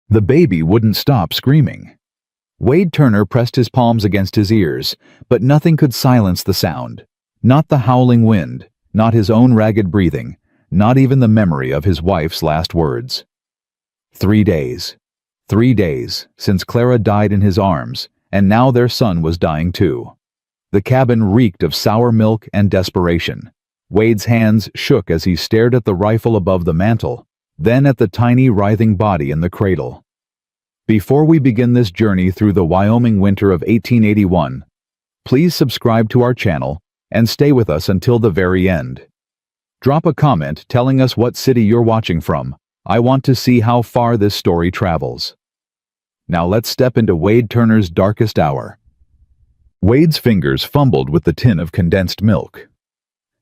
The baby wouldn't stop screaming. Wade Turner pressed his palms against his ears, but nothing could silence the sound. Not the howling wind, not his own ragged breathing, not even the memory of his wife's last words. 3 days. 3 days since Clara died in his arms, and now their son was dying too. The cabin reeked of sour milk and desperation. Wade's hands shook as he stared at the rifle above the mantel, then at the tiny writhing body in the cradle. Before we begin this journey through the Wyoming winter of 1881, please subscribe to our channel and stay with us until the very end. Drop a comment telling us what city you're watching from. I want to see how far this story travels. Now let's step into Wade Turner's darkest hour. Wade's fingers fumbled with the tin of condensed milk.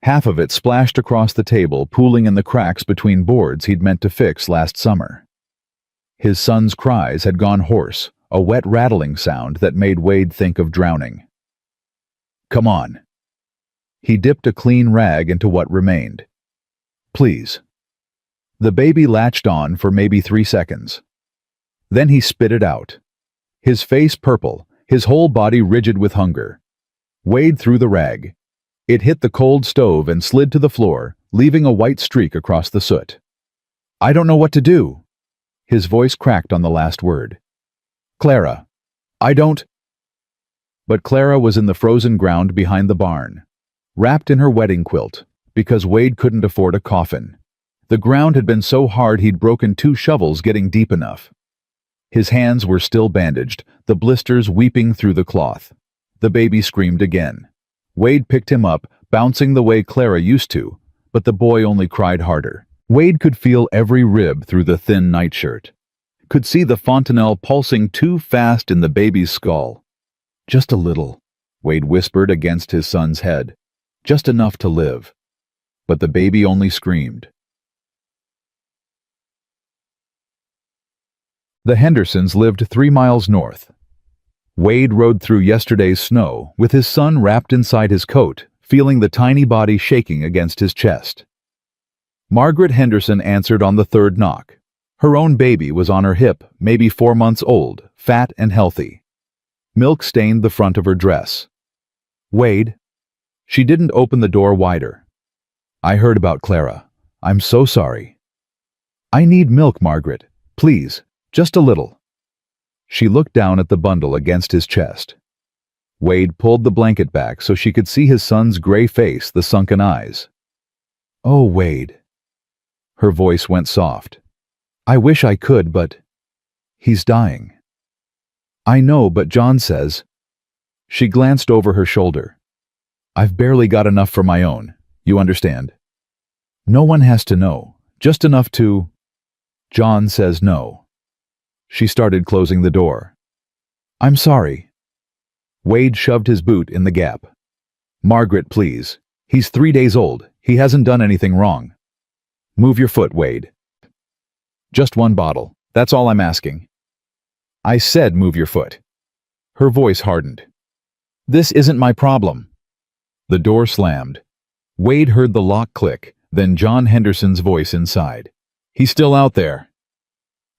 Half of it splashed across the table, pooling in the cracks between boards he'd meant to fix last summer. His son's cries had gone hoarse, a wet rattling sound that made Wade think of drowning. "Come on." He dipped a clean rag into what remained. "Please." The baby latched on for maybe 3 seconds. Then he spit it out. His face purple, his whole body rigid with hunger. Wade threw the rag. It hit the cold stove and slid to the floor, leaving a white streak across the soot. "I don't know what to do." His voice cracked on the last word. "Clara. I don't—" But Clara was in the frozen ground behind the barn, wrapped in her wedding quilt, because Wade couldn't afford a coffin. The ground had been so hard he'd broken 2 shovels getting deep enough. His hands were still bandaged, the blisters weeping through the cloth. The baby screamed again. Wade picked him up, bouncing the way Clara used to, but the boy only cried harder. Wade could feel every rib through the thin nightshirt. Could see the fontanelle pulsing too fast in the baby's skull. "Just a little," Wade whispered against his son's head. "Just enough to live." But the baby only screamed. The Hendersons lived 3 miles north. Wade rode through yesterday's snow, with his son wrapped inside his coat, feeling the tiny body shaking against his chest. Margaret Henderson answered on the 3rd knock. Her own baby was on her hip, maybe 4 months old, fat and healthy. Milk stained the front of her dress. "Wade." She didn't open the door wider. "I heard about Clara. I'm so sorry." "I need milk, Margaret. Please, just a little." She looked down at the bundle against his chest. Wade pulled the blanket back so she could see his son's gray face, the sunken eyes. "Oh, Wade." Her voice went soft. "I wish I could, but he's dying." "I know, but John says—" She glanced over her shoulder. "I've barely got enough for my own, you understand? No one has to know, just enough to—" "John says no." She started closing the door. "I'm sorry." Wade shoved his boot in the gap. "Margaret, please. He's 3 days old. He hasn't done anything wrong." "Move your foot, Wade." "Just 1 bottle. That's all I'm asking." "I said move your foot." Her voice hardened. "This isn't my problem." The door slammed. Wade heard the lock click, then John Henderson's voice inside. "He's still out there."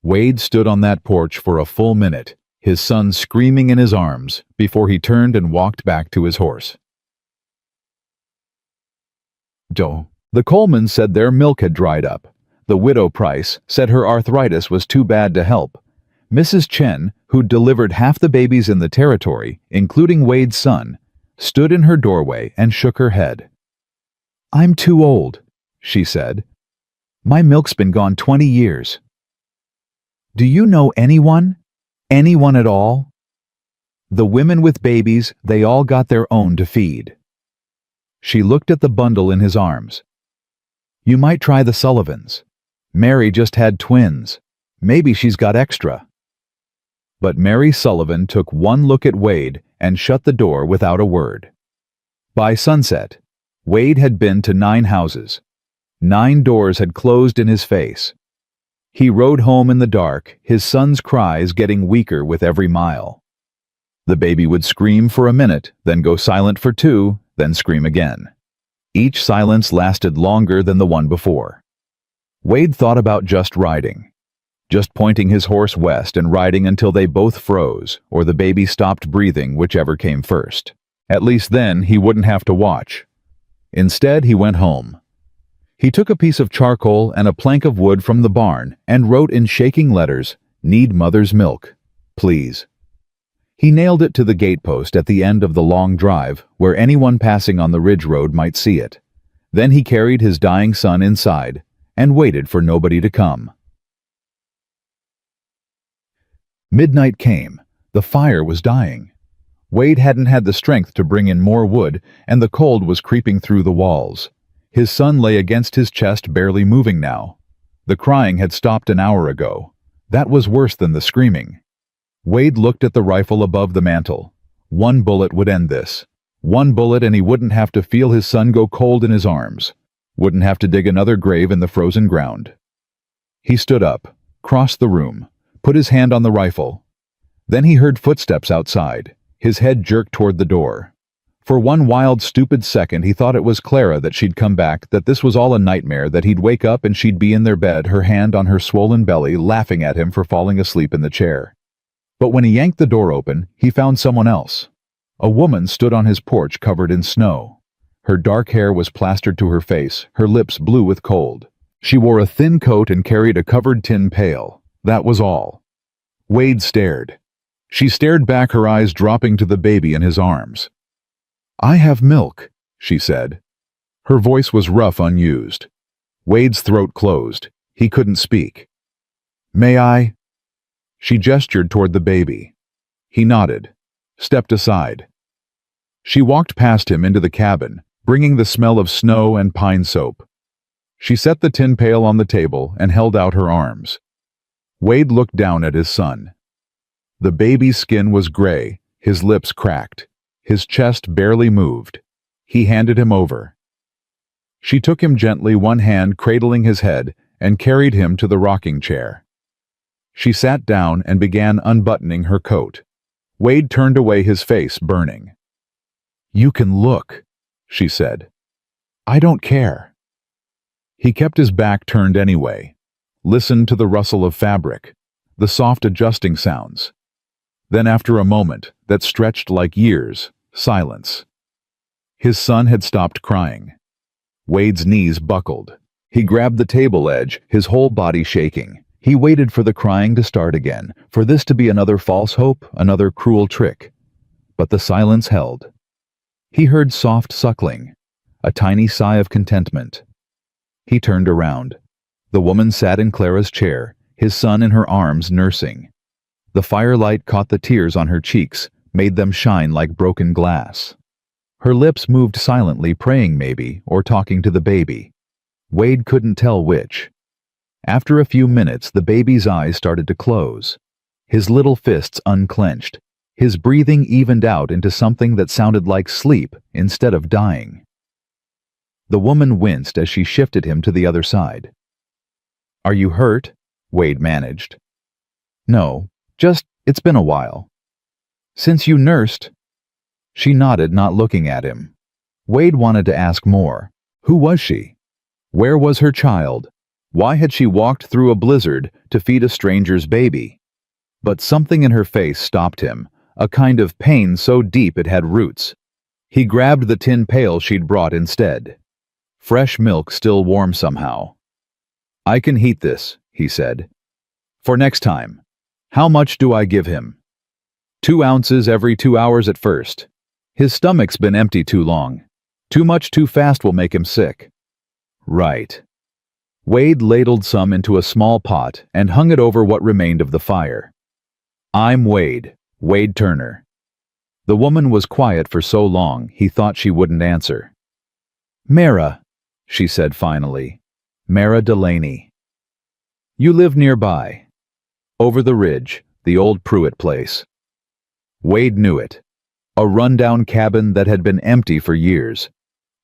Wade stood on that porch for a full minute, his son screaming in his arms, before he turned and walked back to his horse. The Colemans said their milk had dried up. The widow Price said her arthritis was too bad to help. Mrs. Chen, who'd delivered half the babies in the territory, including Wade's son, stood in her doorway and shook her head. "I'm too old," she said. "My milk's been gone 20 years. Do you know anyone? Anyone at all?" "The women with babies, they all got their own to feed." She looked at the bundle in his arms. "You might try the Sullivans. Mary just had twins. Maybe she's got extra." But Mary Sullivan took one look at Wade and shut the door without a word. By sunset, Wade had been to 9 houses. 9 doors had closed in his face. He rode home in the dark, his son's cries getting weaker with every mile. The baby would scream for a minute, then go silent for 2, then scream again. Each silence lasted longer than the one before. Wade thought about just riding. just pointing his horse west and riding until they both froze, or the baby stopped breathing, whichever came first. At least then he wouldn't have to watch. Instead, he went home. He took a piece of charcoal and a plank of wood from the barn and wrote in shaking letters, "Need mother's milk, please." He nailed it to the gatepost at the end of the long drive, where anyone passing on the ridge road might see it. Then he carried his dying son inside and waited for nobody to come. Midnight came. The fire was dying. Wade hadn't had the strength to bring in more wood, and the cold was creeping through the walls. His son lay against his chest, barely moving now. The crying had stopped an hour ago. That was worse than the screaming. Wade looked at the rifle above the mantel. One bullet would end this. One bullet and he wouldn't have to feel his son go cold in his arms. Wouldn't have to dig another grave in the frozen ground. He stood up, crossed the room, put his hand on the rifle. Then he heard footsteps outside. His head jerked toward the door. For one wild, stupid second he thought it was Clara, that she'd come back, that this was all a nightmare, that he'd wake up and she'd be in their bed, her hand on her swollen belly, laughing at him for falling asleep in the chair. But when he yanked the door open, he found someone else. A woman stood on his porch covered in snow. Her dark hair was plastered to her face, her lips blue with cold. She wore a thin coat and carried a covered tin pail. That was all. Wade stared. She stared back, her eyes dropping to the baby in his arms. "I have milk," she said. Her voice was rough, unused. Wade's throat closed. He couldn't speak. "May I?" She gestured toward the baby. He nodded, stepped aside. She walked past him into the cabin, bringing the smell of snow and pine soap. She set the tin pail on the table and held out her arms. Wade looked down at his son. The baby's skin was gray, his lips cracked. His chest barely moved. He handed him over. She took him gently, one hand cradling his head, and carried him to the rocking chair. She sat down and began unbuttoning her coat. Wade turned away, his face burning. "You can look," she said. "I don't care." He kept his back turned anyway, listened to the rustle of fabric, the soft adjusting sounds. Then after a moment that stretched like years, silence. His son had stopped crying. Wade's knees buckled. He grabbed the table edge, his whole body shaking. He waited for the crying to start again, for this to be another false hope, another cruel trick. But the silence held. He heard soft suckling, a tiny sigh of contentment. He turned around. The woman sat in Clara's chair, his son in her arms, nursing. The firelight caught the tears on her cheeks, made them shine like broken glass. Her lips moved silently, praying maybe, or talking to the baby. Wade couldn't tell which. After a few minutes, the baby's eyes started to close. His little fists unclenched. His breathing evened out into something that sounded like sleep instead of dying. The woman winced as she shifted him to the other side. "Are you hurt?" Wade managed. "No. Just, it's been a while." "Since you nursed?" She nodded, not looking at him. Wade wanted to ask more. Who was she? Where was her child? Why had she walked through a blizzard to feed a stranger's baby? But something in her face stopped him, a kind of pain so deep it had roots. He grabbed the tin pail she'd brought instead. Fresh milk, still warm somehow. "I can heat this," he said. "For next time. How much do I give him?" 2 ounces every 2 hours at first. His stomach's been empty too long. Too much too fast will make him sick." "Right." Wade ladled some into a small pot and hung it over what remained of the fire. "I'm Wade, Wade Turner." The woman was quiet for so long he thought she wouldn't answer. "Mara," she said finally. "Mara Delaney. You live nearby. Over the ridge, the old Pruitt place." Wade knew it. A rundown cabin that had been empty for years.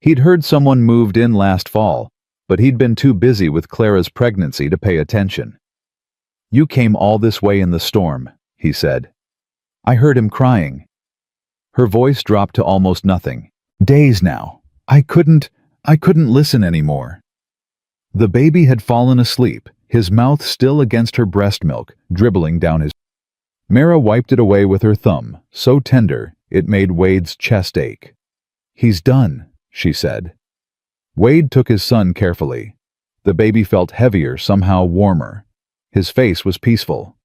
He'd heard someone moved in last fall, but he'd been too busy with Clara's pregnancy to pay attention. "You came all this way in the storm," he said. "I heard him crying." Her voice dropped to almost nothing. "Days now. I couldn't listen anymore." The baby had fallen asleep, his mouth still against her breast milk, dribbling down his. Mara wiped it away with her thumb, so tender it made Wade's chest ache. "He's done," she said. Wade took his son carefully. The baby felt heavier, somehow warmer. His face was peaceful.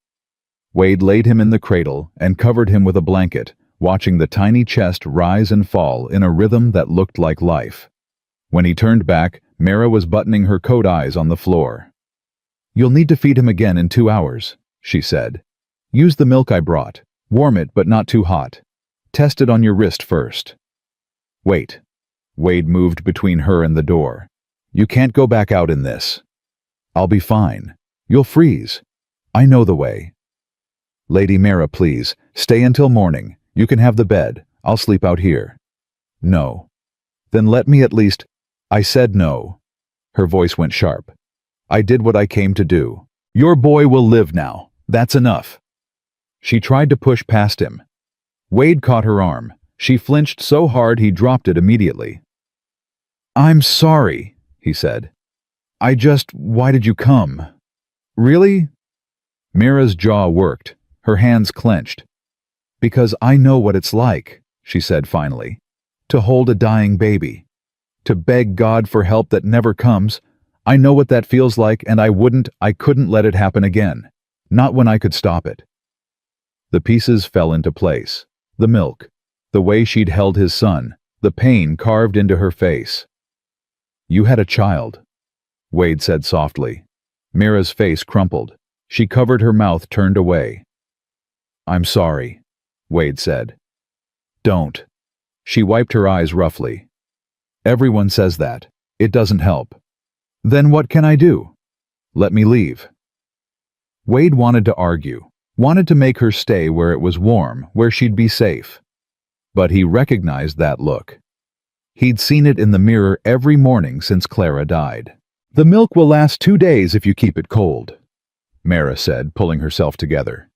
Wade laid him in the cradle and covered him with a blanket, watching the tiny chest rise and fall in a rhythm that looked like life. When he turned back, Mara was buttoning her coat eyes on the floor. "You'll need to feed him again in 2 hours," she said. "Use the milk I brought. Warm it, but not too hot. Test it on your wrist first." "Wait." Wade moved between her and the door. "You can't go back out in this." "I'll be fine. You'll freeze. I know the way." "Lady Mara, please, stay until morning. You can have the bed. I'll sleep out here." "No." "Then let me at least—" "I said no." Her voice went sharp. "I did what I came to do. Your boy will live now. That's enough." She tried to push past him. Wade caught her arm. She flinched so hard he dropped it immediately. "I'm sorry," he said. Why did you come?" "Really?" Mira's jaw worked. Her hands clenched. "Because I know what it's like," she said finally. "To hold a dying baby. To beg God for help that never comes. I know what that feels like, and I couldn't let it happen again. Not when I could stop it." The pieces fell into place. The milk, the way she'd held his son, the pain carved into her face. "You had a child," Wade said softly. Mira's face crumpled. She covered her mouth, turned away. "I'm sorry," Wade said. "Don't." She wiped her eyes roughly. "Everyone says that. It doesn't help." "Then what can I do?" "Let me leave." Wade wanted to argue, wanted to make her stay where it was warm, where she'd be safe. But he recognized that look. He'd seen it in the mirror every morning since Clara died. "The milk will last 2 days if you keep it cold," Mara said, pulling herself together.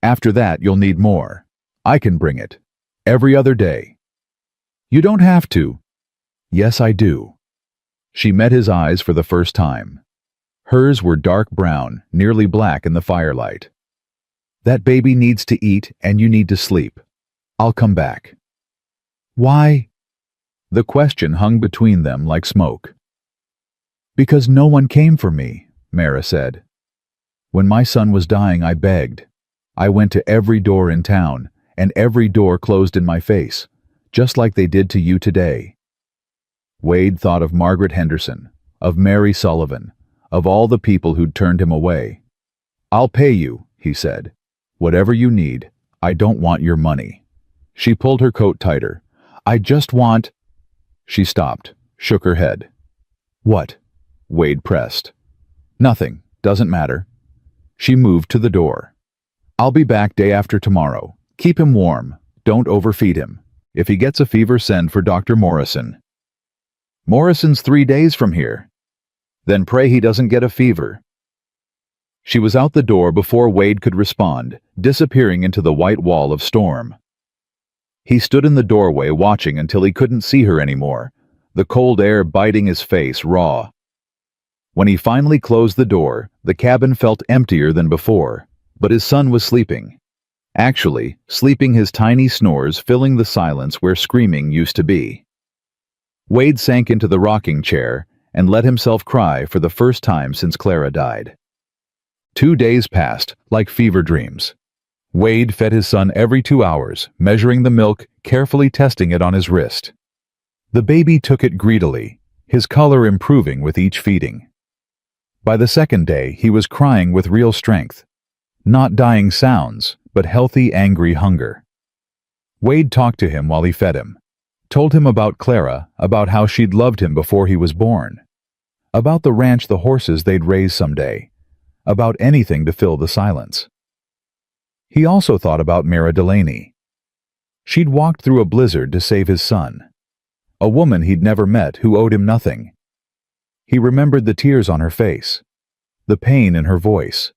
"After that, you'll need more. I can bring it. Every other day." "You don't have to." "Yes, I do." She met his eyes for the first time. Hers were dark brown, nearly black in the firelight. "That baby needs to eat, and you need to sleep. I'll come back." "Why?" The question hung between them like smoke. "Because no one came for me," Mara said. "When my son was dying, I begged. I went to every door in town, and every door closed in my face, just like they did to you today." Wade thought of Margaret Henderson, of Mary Sullivan, of all the people who'd turned him away. "I'll pay you," he said. "Whatever you need. I don't want your money." She pulled her coat tighter. "I just want—" She stopped, shook her head. "What?" Wade pressed. "Nothing. Doesn't matter." She moved to the door. "I'll be back day after tomorrow. Keep him warm. Don't overfeed him. If he gets a fever, send for Dr. Morrison." "Morrison's 3 days from here." "Then pray he doesn't get a fever." She was out the door before Wade could respond, disappearing into the white wall of storm. He stood in the doorway watching until he couldn't see her anymore, the cold air biting his face raw. When he finally closed the door, the cabin felt emptier than before, but his son was sleeping. Actually, sleeping, his tiny snores filling the silence where screaming used to be. Wade sank into the rocking chair and let himself cry for the first time since Clara died. 2 days passed, like fever dreams. Wade fed his son every 2 hours, measuring the milk, carefully testing it on his wrist. The baby took it greedily, his color improving with each feeding. By the second day, he was crying with real strength. Not dying sounds, but healthy, angry hunger. Wade talked to him while he fed him. Told him about Clara, about how she'd loved him before he was born. About the ranch, the horses they'd raise someday. About anything to fill the silence. He also thought about Mara Delaney. She'd walked through a blizzard to save his son. A woman he'd never met who owed him nothing. He remembered the tears on her face, the pain in her voice.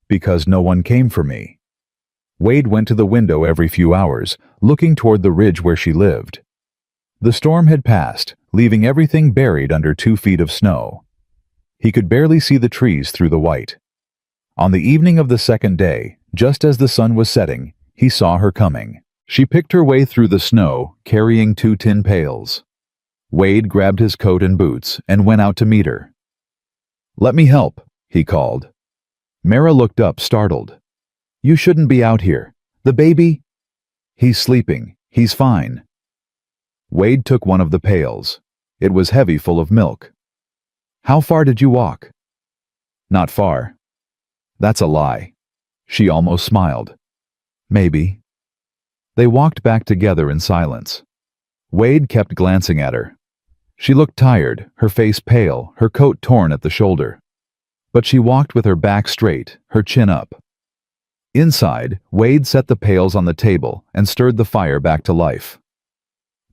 "Because no one came for me." Wade went to the window every few hours, looking toward the ridge where she lived. The storm had passed, leaving everything buried under 2 feet of snow. He could barely see the trees through the white. On the evening of the second day, just as the sun was setting, he saw her coming. She picked her way through the snow, carrying 2 tin pails. Wade grabbed his coat and boots and went out to meet her. "Let me help," he called. Mara looked up, startled. "You shouldn't be out here. The baby?" "He's sleeping. He's fine." Wade took one of the pails. It was heavy, full of milk. "How far did you walk?" "Not far." "That's a lie." She almost smiled. "Maybe." They walked back together in silence. Wade kept glancing at her. She looked tired, her face pale, her coat torn at the shoulder. But she walked with her back straight, her chin up. Inside, Wade set the pails on the table and stirred the fire back to life.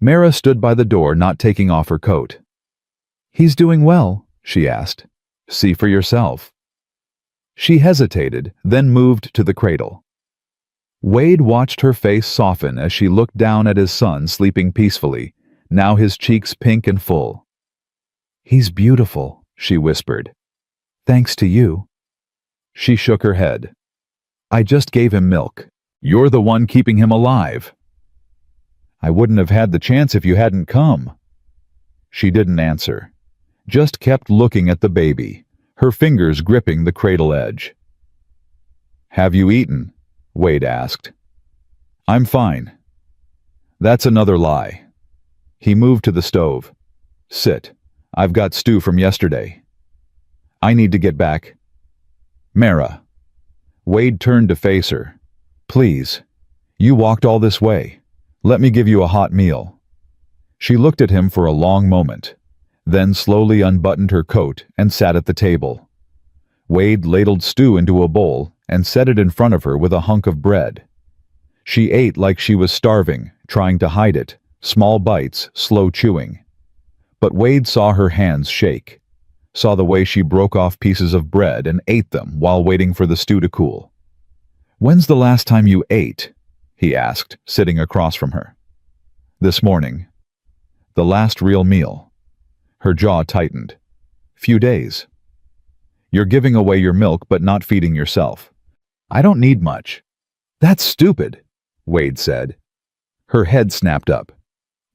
Mara stood by the door, not taking off her coat. "He's doing well?" she asked. "See for yourself." She hesitated, then moved to the cradle. Wade watched her face soften as she looked down at his son sleeping peacefully, now his cheeks pink and full. "He's beautiful," she whispered. "Thanks to you." She shook her head. "I just gave him milk. You're the one keeping him alive." "I wouldn't have had the chance if you hadn't come." She didn't answer, just kept looking at the baby, her fingers gripping the cradle edge. "Have you eaten?" Wade asked. "I'm fine." "That's another lie." He moved to the stove. "Sit. I've got stew from yesterday." "I need to get back." "Mara." Wade turned to face her. "Please. You walked all this way. Let me give you a hot meal." She looked at him for a long moment, then slowly unbuttoned her coat and sat at the table. Wade ladled stew into a bowl and set it in front of her with a hunk of bread. She ate like she was starving, trying to hide it, small bites, slow chewing. But Wade saw her hands shake, saw the way she broke off pieces of bread and ate them while waiting for the stew to cool. "When's the last time you ate?" he asked, sitting across from her. "This morning." "The last real meal." Her jaw tightened. "Few days." "You're giving away your milk but not feeding yourself." "I don't need much." "That's stupid," Wade said. Her head snapped up.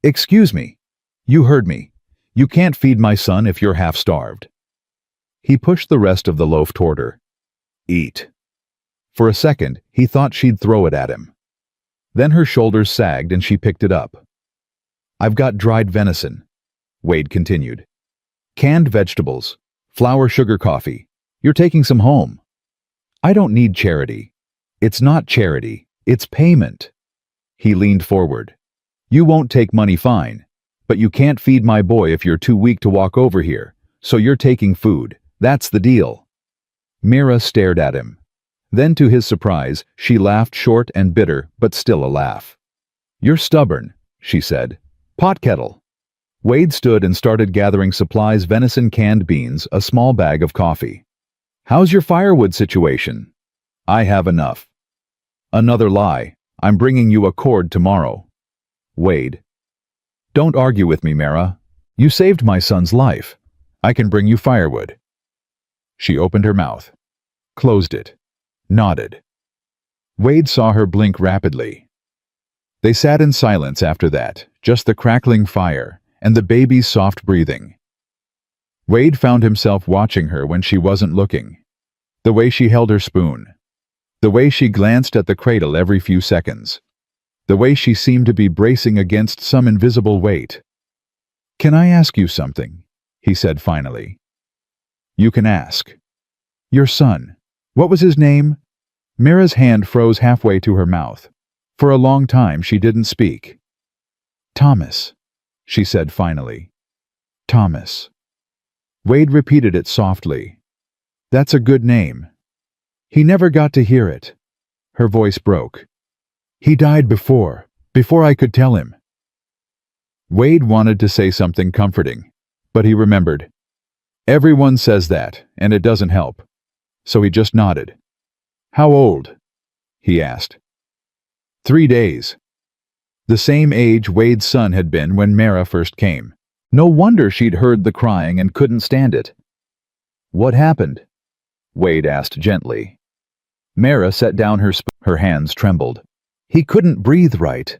"Excuse me. You heard me. You can't feed my son if you're half-starved." He pushed the rest of the loaf toward her. "Eat." For a second, he thought she'd throw it at him. Then her shoulders sagged and she picked it up. "I've got dried venison," Wade continued. "Canned vegetables, flour sugar coffee. You're taking some home." "I don't need charity." "It's not charity, it's payment." He leaned forward. "You won't take money, fine. But you can't feed my boy if you're too weak to walk over here, so you're taking food. That's the deal." Mira stared at him. Then, to his surprise, she laughed, short and bitter, but still a laugh. "You're stubborn," she said. "Pot kettle." Wade stood and started gathering supplies: venison, canned beans, a small bag of coffee. "How's your firewood situation?" "I have enough." "Another lie. I'm bringing you a cord tomorrow." "Wade." "Don't argue with me, Mara. You saved my son's life. I can bring you firewood." She opened her mouth, closed it, nodded. Wade saw her blink rapidly. They sat in silence after that, just the crackling fire and the baby's soft breathing. Wade found himself watching her when she wasn't looking. The way she held her spoon. The way she glanced at the cradle every few seconds. The way she seemed to be bracing against some invisible weight. "Can I ask you something?" he said finally. "You can ask." "Your son. What was his name?" Mira's hand froze halfway to her mouth. For a long time she didn't speak. "Thomas," she said finally. "Thomas." Wade repeated it softly. "That's a good name." He never got to hear it. Her voice broke. "He died before I could tell him." Wade wanted to say something comforting, but he remembered. Everyone says that, and it doesn't help. So he just nodded. "How old?" he asked. 3 days. The same age Wade's son had been when Mara first came. No wonder she'd heard the crying and couldn't stand it. What happened? Wade asked gently. Mara set down her spoon. Her hands trembled. He couldn't breathe right.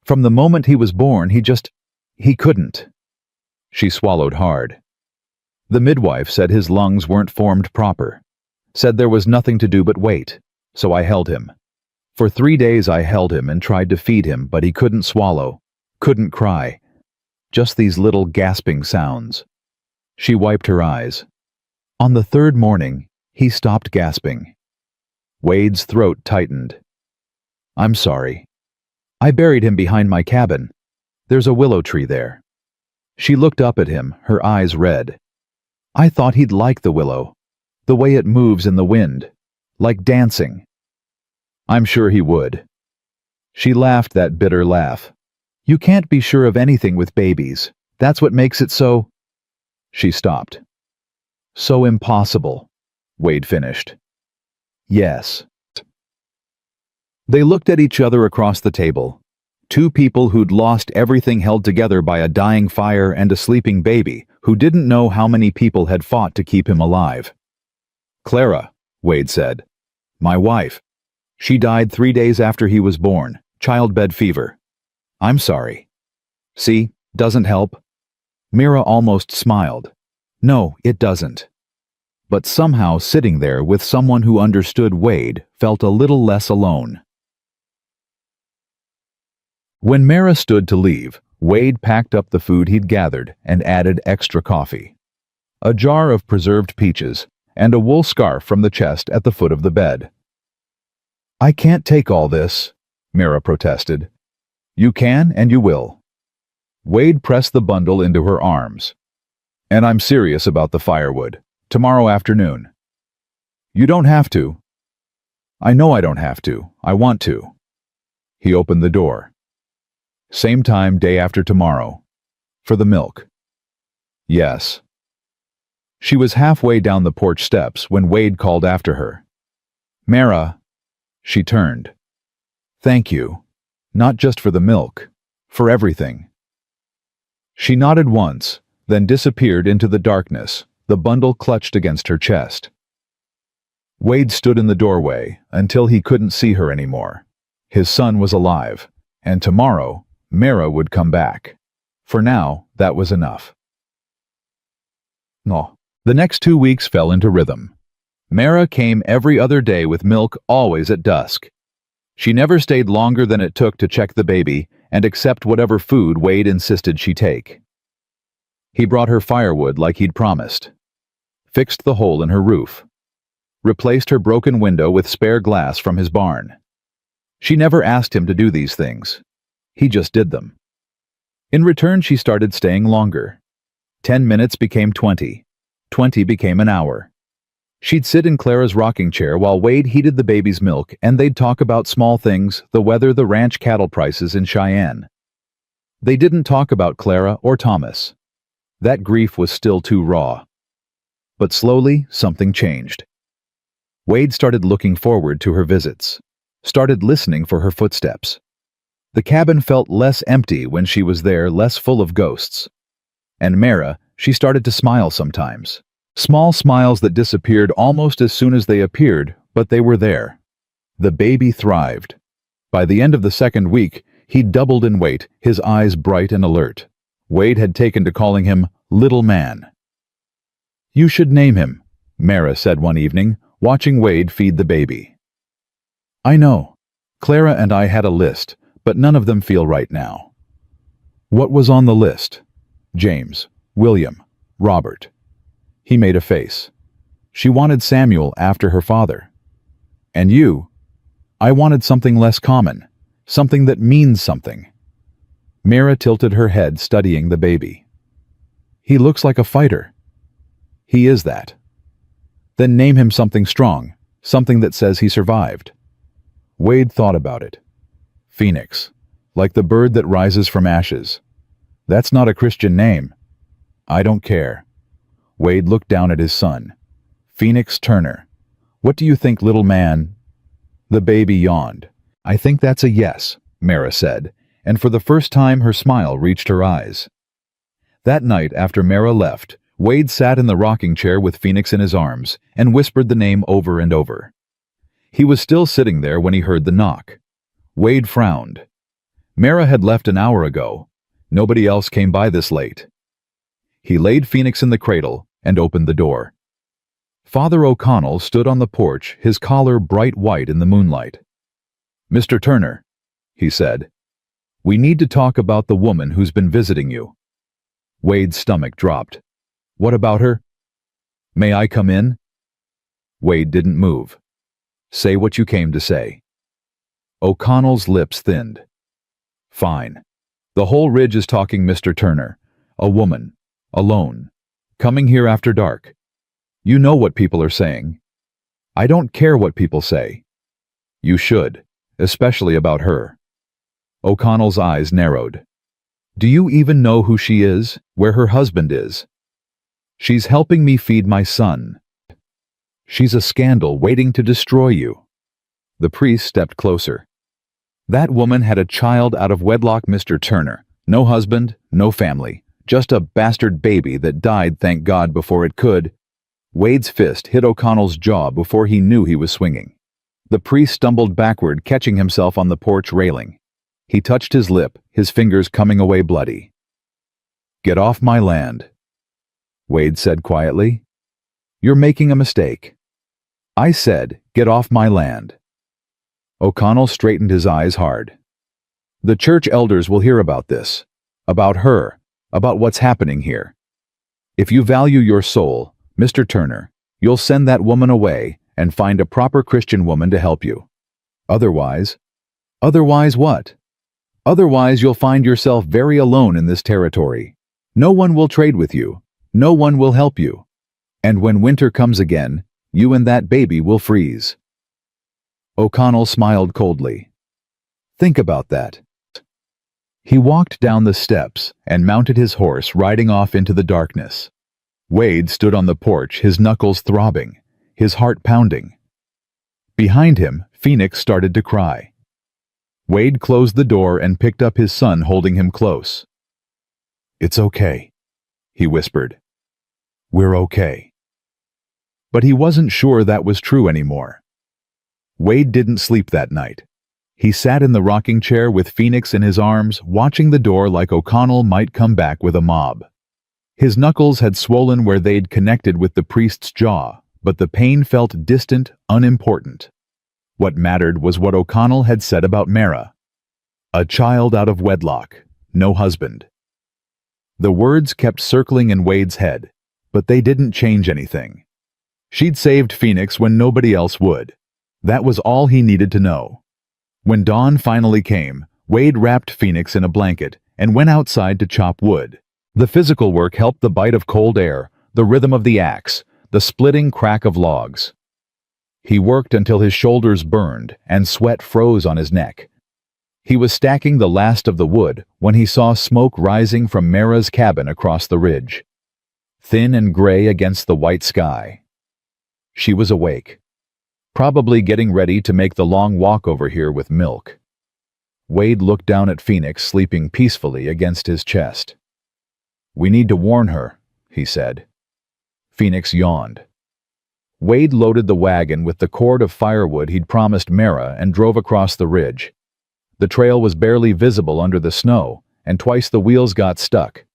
From the moment he was born, he couldn't. She swallowed hard. The midwife said his lungs weren't formed proper. Said there was nothing to do but wait, so I held him. For 3 days I held him and tried to feed him, but he couldn't swallow, couldn't cry. Just these little gasping sounds. She wiped her eyes. On the 3rd morning, he stopped gasping. Wade's throat tightened. I'm sorry. I buried him behind my cabin. There's a willow tree there. She looked up at him, her eyes red. I thought he'd like the willow, the way it moves in the wind, like dancing. I'm sure he would. She laughed that bitter laugh. You can't be sure of anything with babies. That's what makes it so... She stopped. So impossible, Wade finished. Yes. They looked at each other across the table. Two people who'd lost everything held together by a dying fire and a sleeping baby who didn't know how many people had fought to keep him alive. Clara, Wade said. My wife. She died 3 days after he was born, childbed fever. I'm sorry. See, doesn't help. Mira almost smiled. No, it doesn't. But somehow sitting there with someone who understood Wade felt a little less alone. When Mara stood to leave, Wade packed up the food he'd gathered and added extra coffee. A jar of preserved peaches and a wool scarf from the chest at the foot of the bed. I can't take all this, Mara protested. You can and you will. Wade pressed the bundle into her arms. And I'm serious about the firewood. Tomorrow afternoon. You don't have to. I know I don't have to. I want to. He opened the door. Same time day after tomorrow. For the milk. Yes. She was halfway down the porch steps when Wade called after her. Mara. She turned. Thank you. Not just for the milk. For everything. She nodded once, then disappeared into the darkness, the bundle clutched against her chest. Wade stood in the doorway until he couldn't see her anymore. His son was alive, and tomorrow, Mara would come back. For now, that was enough. No. The next 2 weeks fell into rhythm. Mara came every other day with milk, always at dusk. She never stayed longer than it took to check the baby and accept whatever food Wade insisted she take. He brought her firewood like he'd promised. Fixed the hole in her roof. Replaced her broken window with spare glass from his barn. She never asked him to do these things. He just did them. In return, she started staying longer. 10 minutes became 20. 20 became an hour. She'd sit in Clara's rocking chair while Wade heated the baby's milk, and they'd talk about small things, the weather, the ranch cattle prices in Cheyenne. They didn't talk about Clara or Thomas. That grief was still too raw. But slowly, something changed. Wade started looking forward to her visits. Started listening for her footsteps. The cabin felt less empty when she was there, less full of ghosts. And Mara, she started to smile sometimes. Small smiles that disappeared almost as soon as they appeared, but they were there. The baby thrived. By the end of the 2nd week, he doubled in weight, his eyes bright and alert. Wade had taken to calling him Little Man. You should name him, Mara said one evening, watching Wade feed the baby. I know. Clara and I had a list, but none of them feel right now. What was on the list? James, William, Robert. He made a face. She wanted Samuel after her father. And you? I wanted something less common, something that means something. Mara tilted her head, studying the baby. He looks like a fighter. He is that. Then name him something strong, something that says he survived. Wade thought about it. Phoenix, like the bird that rises from ashes. That's not a Christian name. I don't care. Wade looked down at his son. Phoenix Turner. What do you think, little man? The baby yawned. I think that's a yes, Mara said, and for the first time her smile reached her eyes. That night after Mara left, Wade sat in the rocking chair with Phoenix in his arms and whispered the name over and over. He was still sitting there when he heard the knock. Wade frowned. Mara had left an hour ago. Nobody else came by this late. He laid Phoenix in the cradle and opened the door. Father O'Connell stood on the porch, his collar bright white in the moonlight. "Mr. Turner," he said, "we need to talk about the woman who's been visiting you." Wade's stomach dropped. "What about her?" "May I come in?" Wade didn't move. "Say what you came to say." O'Connell's lips thinned. "Fine. The whole ridge is talking, Mr. Turner. A woman. Alone. Coming here after dark. You know what people are saying. I don't care what people say. You should, especially about her." O'Connell's eyes narrowed. "Do you even know who she is, where her husband is?" "She's helping me feed my son. She's a scandal waiting to destroy you." The priest stepped closer. "That woman had a child out of wedlock, Mr. Turner. No husband, no family. Just a bastard baby that died, thank God, before it could." Wade's fist hit O'Connell's jaw before he knew he was swinging. The priest stumbled backward, catching himself on the porch railing. He touched his lip, his fingers coming away bloody. "Get off my land," Wade said quietly. "You're making a mistake. I said, get off my land." O'Connell straightened his eyes hard. "The church elders will hear about this. About her. About what's happening here. If you value your soul, Mr. Turner, you'll send that woman away and find a proper Christian woman to help you. Otherwise what? Otherwise you'll find yourself very alone in this territory. No one will trade with you. No one will help you. And when winter comes again, you and that baby will freeze." O'Connell smiled coldly. "Think about that." He walked down the steps and mounted his horse, riding off into the darkness. Wade stood on the porch, his knuckles throbbing, his heart pounding. Behind him, Phoenix started to cry. Wade closed the door and picked up his son, holding him close. "It's okay," he whispered. "We're okay." But he wasn't sure that was true anymore. Wade didn't sleep that night. He sat in the rocking chair with Phoenix in his arms, watching the door like O'Connell might come back with a mob. His knuckles had swollen where they'd connected with the priest's jaw, but the pain felt distant, unimportant. What mattered was what O'Connell had said about Mara. A child out of wedlock, no husband. The words kept circling in Wade's head, but they didn't change anything. She'd saved Phoenix when nobody else would. That was all he needed to know. When dawn finally came, Wade wrapped Phoenix in a blanket and went outside to chop wood. The physical work helped the bite of cold air, the rhythm of the axe, the splitting crack of logs. He worked until his shoulders burned and sweat froze on his neck. He was stacking the last of the wood when he saw smoke rising from Mara's cabin across the ridge. Thin and gray against the white sky. She was awake. Probably getting ready to make the long walk over here with milk. Wade looked down at Phoenix sleeping peacefully against his chest. "We need to warn her," he said. Phoenix yawned. Wade loaded the wagon with the cord of firewood he'd promised Mara and drove across the ridge. The trail was barely visible under the snow, and twice the wheels got stuck.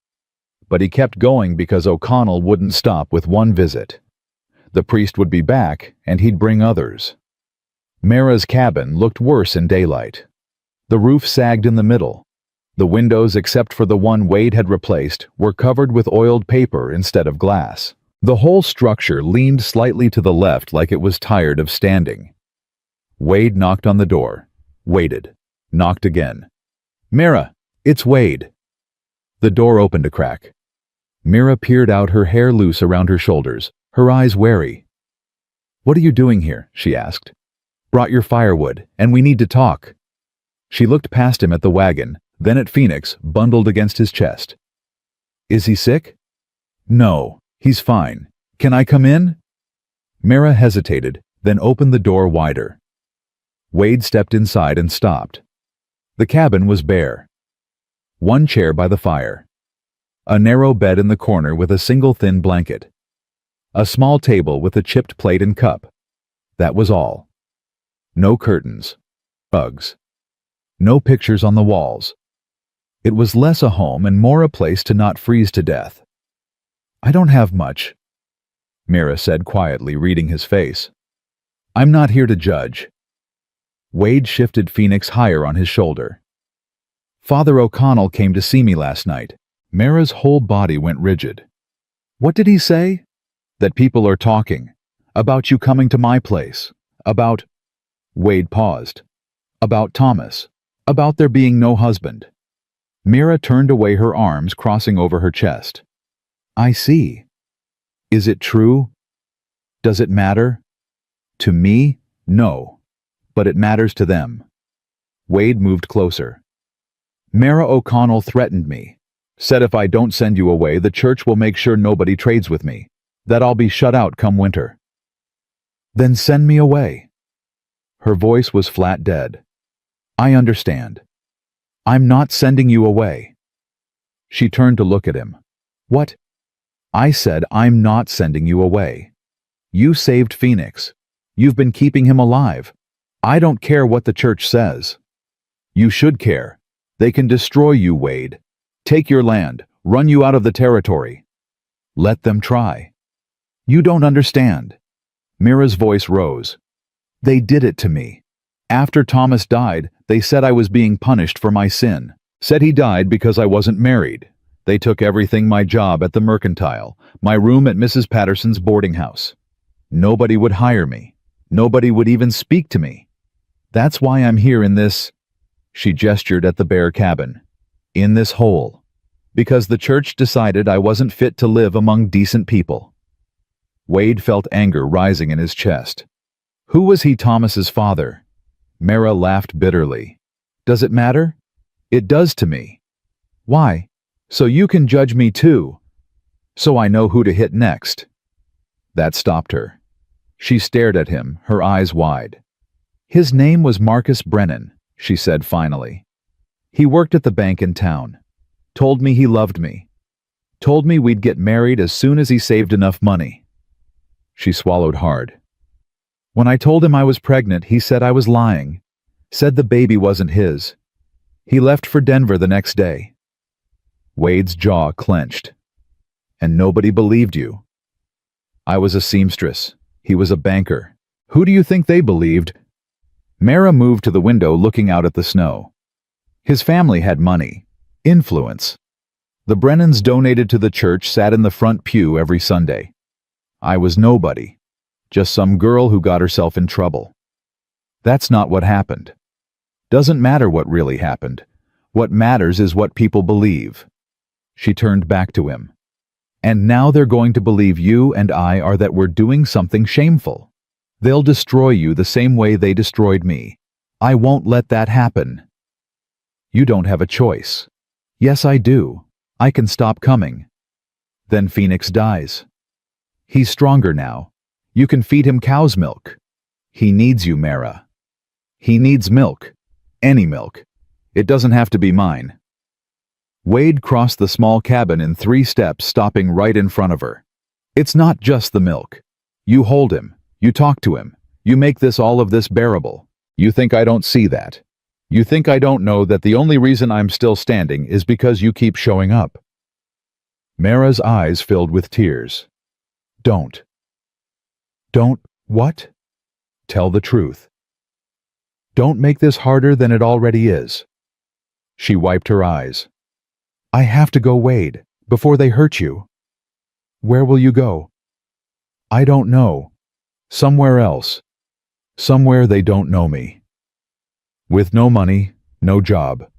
But he kept going because O'Connell wouldn't stop with one visit. The priest would be back, and he'd bring others. Mara's cabin looked worse in daylight. The roof sagged in the middle. The windows, except for the one Wade had replaced, were covered with oiled paper instead of glass. The whole structure leaned slightly to the left like it was tired of standing. Wade knocked on the door, waited, knocked again. "Mara, it's Wade." The door opened a crack. Mara peered out, her hair loose around her shoulders, her eyes wary. "What are you doing here?" she asked. "Brought your firewood, and we need to talk." She looked past him at the wagon, then at Phoenix, bundled against his chest. "Is he sick?" "No, he's fine. Can I come in?" Mara hesitated, then opened the door wider. Wade stepped inside and stopped. The cabin was bare. One chair by the fire. A narrow bed in the corner with a single thin blanket. A small table with a chipped plate and cup. That was all. No curtains. Rugs. No pictures on the walls. It was less a home and more a place to not freeze to death. "I don't have much," Mira said quietly, reading his face. "I'm not here to judge." Wade shifted Phoenix higher on his shoulder. "Father O'Connell came to see me last night." Mira's whole body went rigid. "What did he say?" "That people are talking. About you coming to my place. About—" Wade paused. "About Thomas. About there being no husband." Mira turned away, her arms crossing over her chest. "I see. Is it true? Does it matter? To me, no. But it matters to them." Wade moved closer. "Mara O'Connell threatened me. Said if I don't send you away, the church will make sure nobody trades with me. That I'll be shut out come winter." "Then send me away." Her voice was flat dead. "I understand. I'm not sending you away." She turned to look at him. "What?" "I said I'm not sending you away. You saved Phoenix. You've been keeping him alive. I don't care what the church says." "You should care. They can destroy you, Wade. Take your land, run you out of the territory." "Let them try." "You don't understand." Mira's voice rose. "They did it to me. After Thomas died, they said I was being punished for my sin. Said he died because I wasn't married. They took everything: my job at the Mercantile, my room at Mrs. Patterson's boarding house. Nobody would hire me. Nobody would even speak to me. That's why I'm here in this—" She gestured at the bare cabin. "In this hole. Because the church decided I wasn't fit to live among decent people." Wade felt anger rising in his chest. Who was he, Thomas's father? Mara laughed bitterly. "Does it matter?" "It does to me." "Why?" "So you can judge me too. So I know who to hit next." That stopped her. She stared at him, her eyes wide. "His name was Marcus Brennan," she said finally. "He worked at the bank in town. Told me he loved me. Told me we'd get married as soon as he saved enough money." She swallowed hard. "When I told him I was pregnant, he said I was lying. Said the baby wasn't his. He left for Denver the next day." Wade's jaw clenched. "And nobody believed you?" "I was a seamstress. He was a banker. Who do you think they believed?" Mara moved to the window, looking out at the snow. "His family had money. Influence. The Brennans donated to the church, sat in the front pew every Sunday. I was nobody. Just some girl who got herself in trouble. That's not what happened. Doesn't matter what really happened. What matters is what people believe." She turned back to him. "And now they're going to believe you and I are that we're doing something shameful. They'll destroy you the same way they destroyed me. I won't let that happen." "You don't have a choice." "Yes, I do. I can stop coming." "Then Phoenix dies." "He's stronger now. You can feed him cow's milk." "He needs you, Mara." "He needs milk. Any milk. It doesn't have to be mine." Wade crossed the small cabin in 3 steps, stopping right in front of her. "It's not just the milk. You hold him. You talk to him. You make all of this bearable. You think I don't see that? You think I don't know that the only reason I'm still standing is because you keep showing up?" Mara's eyes filled with tears. "Don't." "Don't what?" "Tell the truth. Don't make this harder than it already is." She wiped her eyes. "I have to go, Wade, before they hurt you." "Where will you go?" "I don't know. Somewhere else. Somewhere they don't know me. With no money, no job.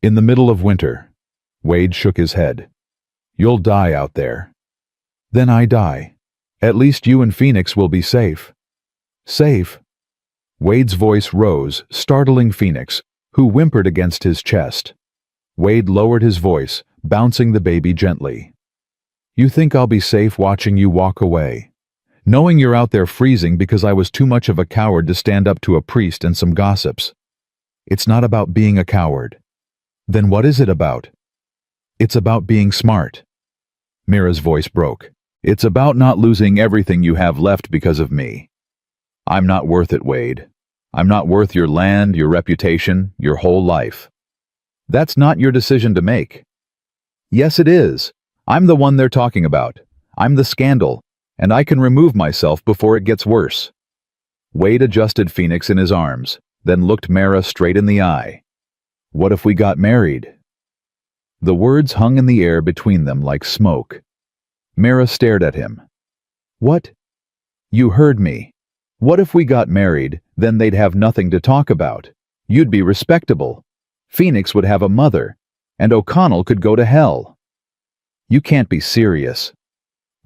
In the middle of winter." Wade shook his head. "You'll die out there." "Then I die. At least you and Phoenix will be safe." "Safe?" Wade's voice rose, startling Phoenix, who whimpered against his chest. Wade lowered his voice, bouncing the baby gently. "You think I'll be safe watching you walk away, knowing you're out there freezing because I was too much of a coward to stand up to a priest and some gossips? It's not about being a coward." "Then what is it about?" It's about being smart. Mira's voice broke. It's about not losing everything you have left because of me. I'm not worth it, Wade. I'm not worth your land, your reputation, your whole life. That's not your decision to make. Yes, it is. I'm the one they're talking about. I'm the scandal, and I can remove myself before it gets worse. Wade adjusted Phoenix in his arms, then looked Mara straight in the eye. What if we got married? The words hung in the air between them like smoke. Mara stared at him. What? You heard me. What if we got married, then they'd have nothing to talk about. You'd be respectable. Phoenix would have a mother, and O'Connell could go to hell. You can't be serious.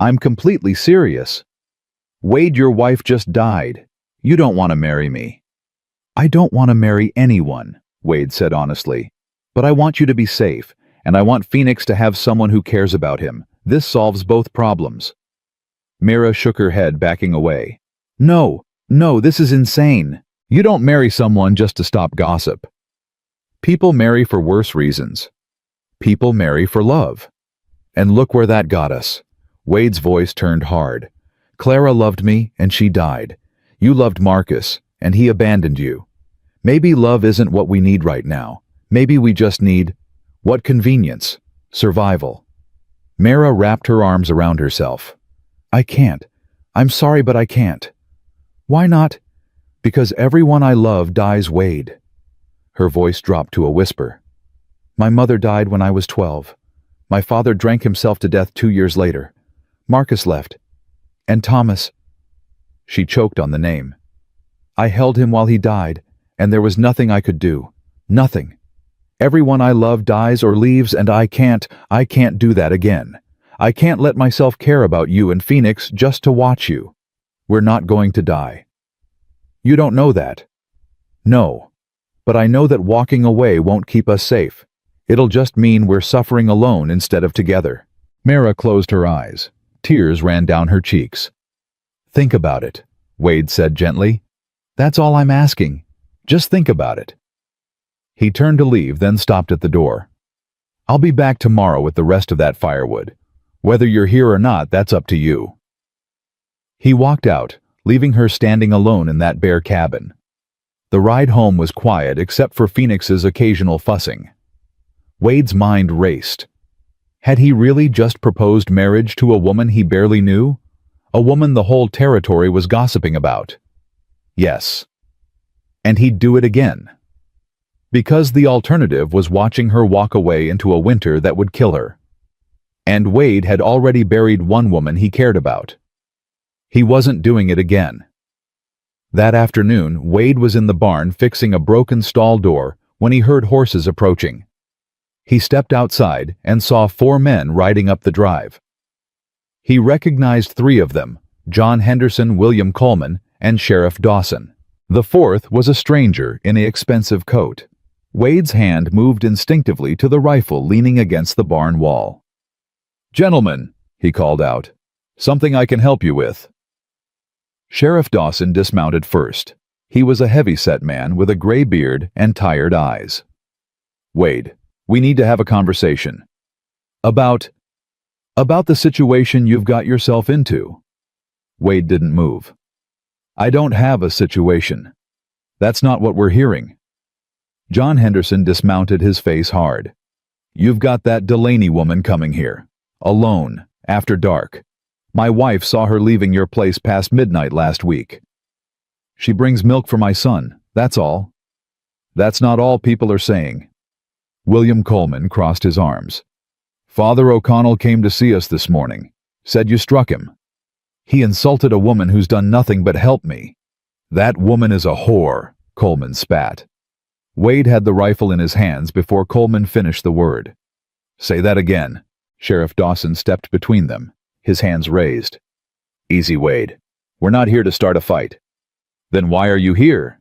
I'm completely serious. Wade, your wife just died. You don't want to marry me. I don't want to marry anyone, Wade said honestly. But I want you to be safe, and I want Phoenix to have someone who cares about him. This solves both problems. Mira shook her head, backing away. No, this is insane. You don't marry someone just to stop gossip. People marry for worse reasons. People marry for love. And look where that got us. Wade's voice turned hard. Clara loved me, and she died. You loved Marcus, and he abandoned you. Maybe love isn't what we need right now. Maybe we just need, what convenience? Survival. Mara wrapped her arms around herself. I can't. I'm sorry, but I can't. Why not? Because everyone I love dies, Wade. Her voice dropped to a whisper. My mother died when I was 12. My father drank himself to death 2 years later. Marcus left. And Thomas. She choked on the name. I held him while he died, and there was nothing I could do. Nothing. Everyone I love dies or leaves, and I can't do that again. I can't let myself care about you and Phoenix just to watch you. We're not going to die. You don't know that. No. But I know that walking away won't keep us safe. It'll just mean we're suffering alone instead of together. Mara closed her eyes. Tears ran down her cheeks. Think about it, Wade said gently. That's all I'm asking. Just think about it. He turned to leave, then stopped at the door. I'll be back tomorrow with the rest of that firewood. Whether you're here or not, that's up to you. He walked out, leaving her standing alone in that bare cabin. The ride home was quiet except for Phoenix's occasional fussing. Wade's mind raced. Had he really just proposed marriage to a woman he barely knew? A woman the whole territory was gossiping about? Yes. And he'd do it again. Because the alternative was watching her walk away into a winter that would kill her. And Wade had already buried one woman he cared about. He wasn't doing it again. That afternoon, Wade was in the barn fixing a broken stall door when he heard horses approaching. He stepped outside and saw 4 men riding up the drive. He recognized 3 of them, John Henderson, William Coleman, and Sheriff Dawson. The 4th was a stranger in an expensive coat. Wade's hand moved instinctively to the rifle leaning against the barn wall. Gentlemen, he called out, something I can help you with. Sheriff Dawson dismounted first. He was a heavy-set man with a gray beard and tired eyes. Wade, we need to have a conversation. About the situation you've got yourself into. Wade didn't move. I don't have a situation. That's not what we're hearing. John Henderson dismounted, his face hard. You've got that Delaney woman coming here. Alone, after dark. My wife saw her leaving your place past midnight last week. She brings milk for my son, that's all. That's not all people are saying. William Coleman crossed his arms. Father O'Connell came to see us this morning. Said you struck him. He insulted a woman who's done nothing but help me. That woman is a whore, Coleman spat. Wade had the rifle in his hands before Coleman finished the word. Say that again. Sheriff Dawson stepped between them, his hands raised. Easy, Wade. We're not here to start a fight. Then why are you here?